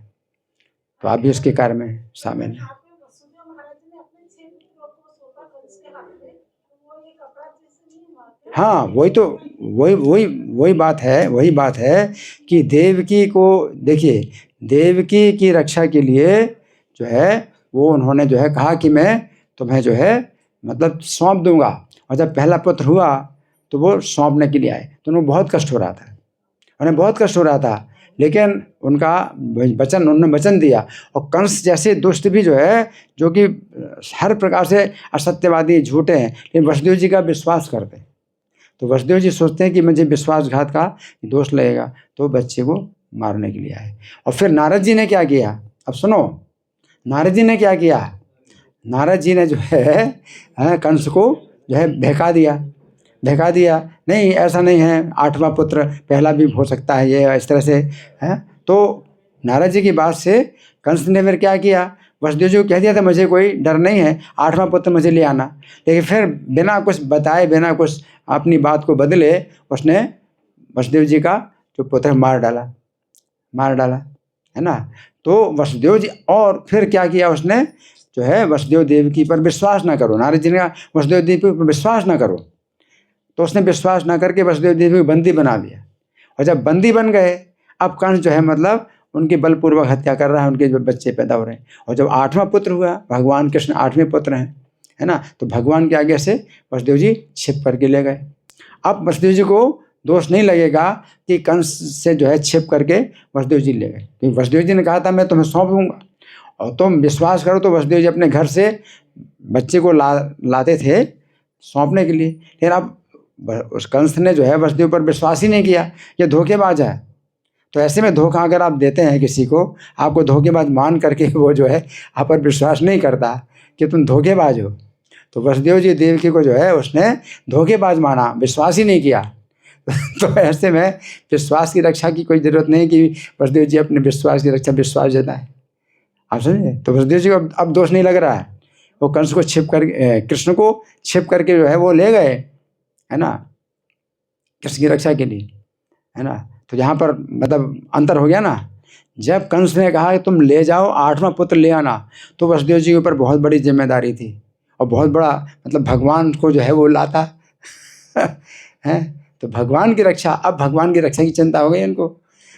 तो आप भी उसके कार्य में शामिल हैं। यहाँ पे वसुदेव महाराज ने अपने 6 पुत्रों को सौंपा कंस के हाथ में, तो वो ये कपड़ा जैसे नहीं मारते। हाँ, वही बात है कि देवकी को देखिए, देवकी की रक्षा के लिए जो है वो उन्होंने जो है कहा कि मैं तुम्हें जो है मतलब सौंप दूंगा। और जब पहला पुत्र हुआ तो वो सौंपने के लिए आए, तो उन्हें बहुत कष्ट हो रहा था, लेकिन उन्होंने वचन दिया। और कंस जैसे दुष्ट भी जो है, जो कि हर प्रकार से असत्यवादी झूठे हैं, लेकिन वसुदेव जी का विश्वास करते हैं। तो वसुदेव जी सोचते हैं कि मुझे विश्वासघात का दोष लगेगा, तो बच्चे को मारने के लिए आए। और फिर नारद जी ने क्या किया, अब सुनो, नारद जी ने क्या किया। नारद जी ने जो है कंस को जो है बहका दिया, नहीं ऐसा नहीं है, 8वां पुत्र पहला भी हो सकता है, ये इस तरह से है। तो नारद जी की बात से कंस ने फिर क्या किया, वसुदेव जी को कह दिया था मुझे कोई डर नहीं है, 8वां पुत्र मुझे ले आना। लेकिन फिर बिना कुछ बताए, बिना कुछ अपनी बात को बदले, उसने वसुदेव जी का जो पुत्र मार डाला, है ना। तो वसुदेव जी, और फिर क्या किया उसने, जो है वसुदेव देवकी पर विश्वास ना करो। नारद जी ने कहा वसुदेव देवकी पर विश्वास ना करो, तो उसने विश्वास ना करके वसुदेव देवी को बंदी बना दिया। और जब बंदी बन गए, अब कंस जो है मतलब उनकी बलपूर्वक हत्या कर रहा है, उनके जो बच्चे पैदा हो रहे हैं। और जब 8वां पुत्र हुआ, भगवान कृष्ण 8वें पुत्र हैं, है ना, तो भगवान के आगे से वसुदेव जी छिप करके ले गए। अब वसुदेव जी को दोष नहीं लगेगा कि कंस से जो है छिप करके वसुदेव जी ले गए, क्योंकि वसुदेव जी ने कहा था मैं तुम्हें सौंप दूंगा और तुम विश्वास करो। तो वसुदेव जी अपने घर से बच्चे को लाते थे सौंपने के लिए, लेकिन अब उस कंस ने जो है वसुदेव पर विश्वास ही नहीं किया, ये धोखेबाज है। तो ऐसे में धोखा अगर आप देते हैं किसी को, आपको धोखेबाज मान करके वो जो है आप पर विश्वास नहीं करता कि तुम धोखेबाज हो, तो वसुदेव जी देवकी को जो है उसने धोखेबाज माना, विश्वास ही नहीं किया। तो ऐसे में विश्वास की रक्षा की कोई ज़रूरत नहीं कि वसुदेव जी अपने विश्वास की रक्षा विश्वास जताए, आप समझे। तो वसुदेव जी को अब दोष नहीं लग रहा है, वो कंस को कृष्ण को छिप करके जो है वो ले गए, है ना, कृष्ण की रक्षा के लिए, है ना। तो यहाँ पर मतलब अंतर हो गया ना। जब कंस ने कहा कि तुम ले जाओ 8वां पुत्र ले आना, तो वसुदेव जी के ऊपर बहुत बड़ी जिम्मेदारी थी और बहुत बड़ा मतलब भगवान को जो है वो लाता है। तो भगवान की रक्षा, अब भगवान की रक्षा की चिंता हो गई इनको।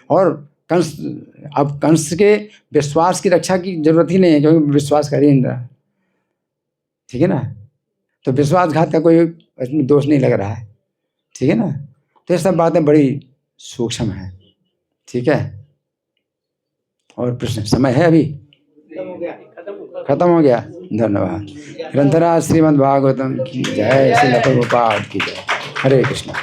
और अब कंस के विश्वास की रक्षा की जरूरत ही नहीं है, क्योंकि विश्वास कर ही नहीं रहा, ठीक है ना। तो विश्वासघात का कोई इसमें दोष नहीं लग रहा है, ठीक है ना। तो ये सब बातें बड़ी सूक्ष्म हैं, ठीक है। और प्रश्न समय है अभी, खत्म हो गया। धन्यवाद। ग्रंथराज श्रीमद् भागवतम की जय, श्री प्रभुपाद की जय। हरे कृष्णा।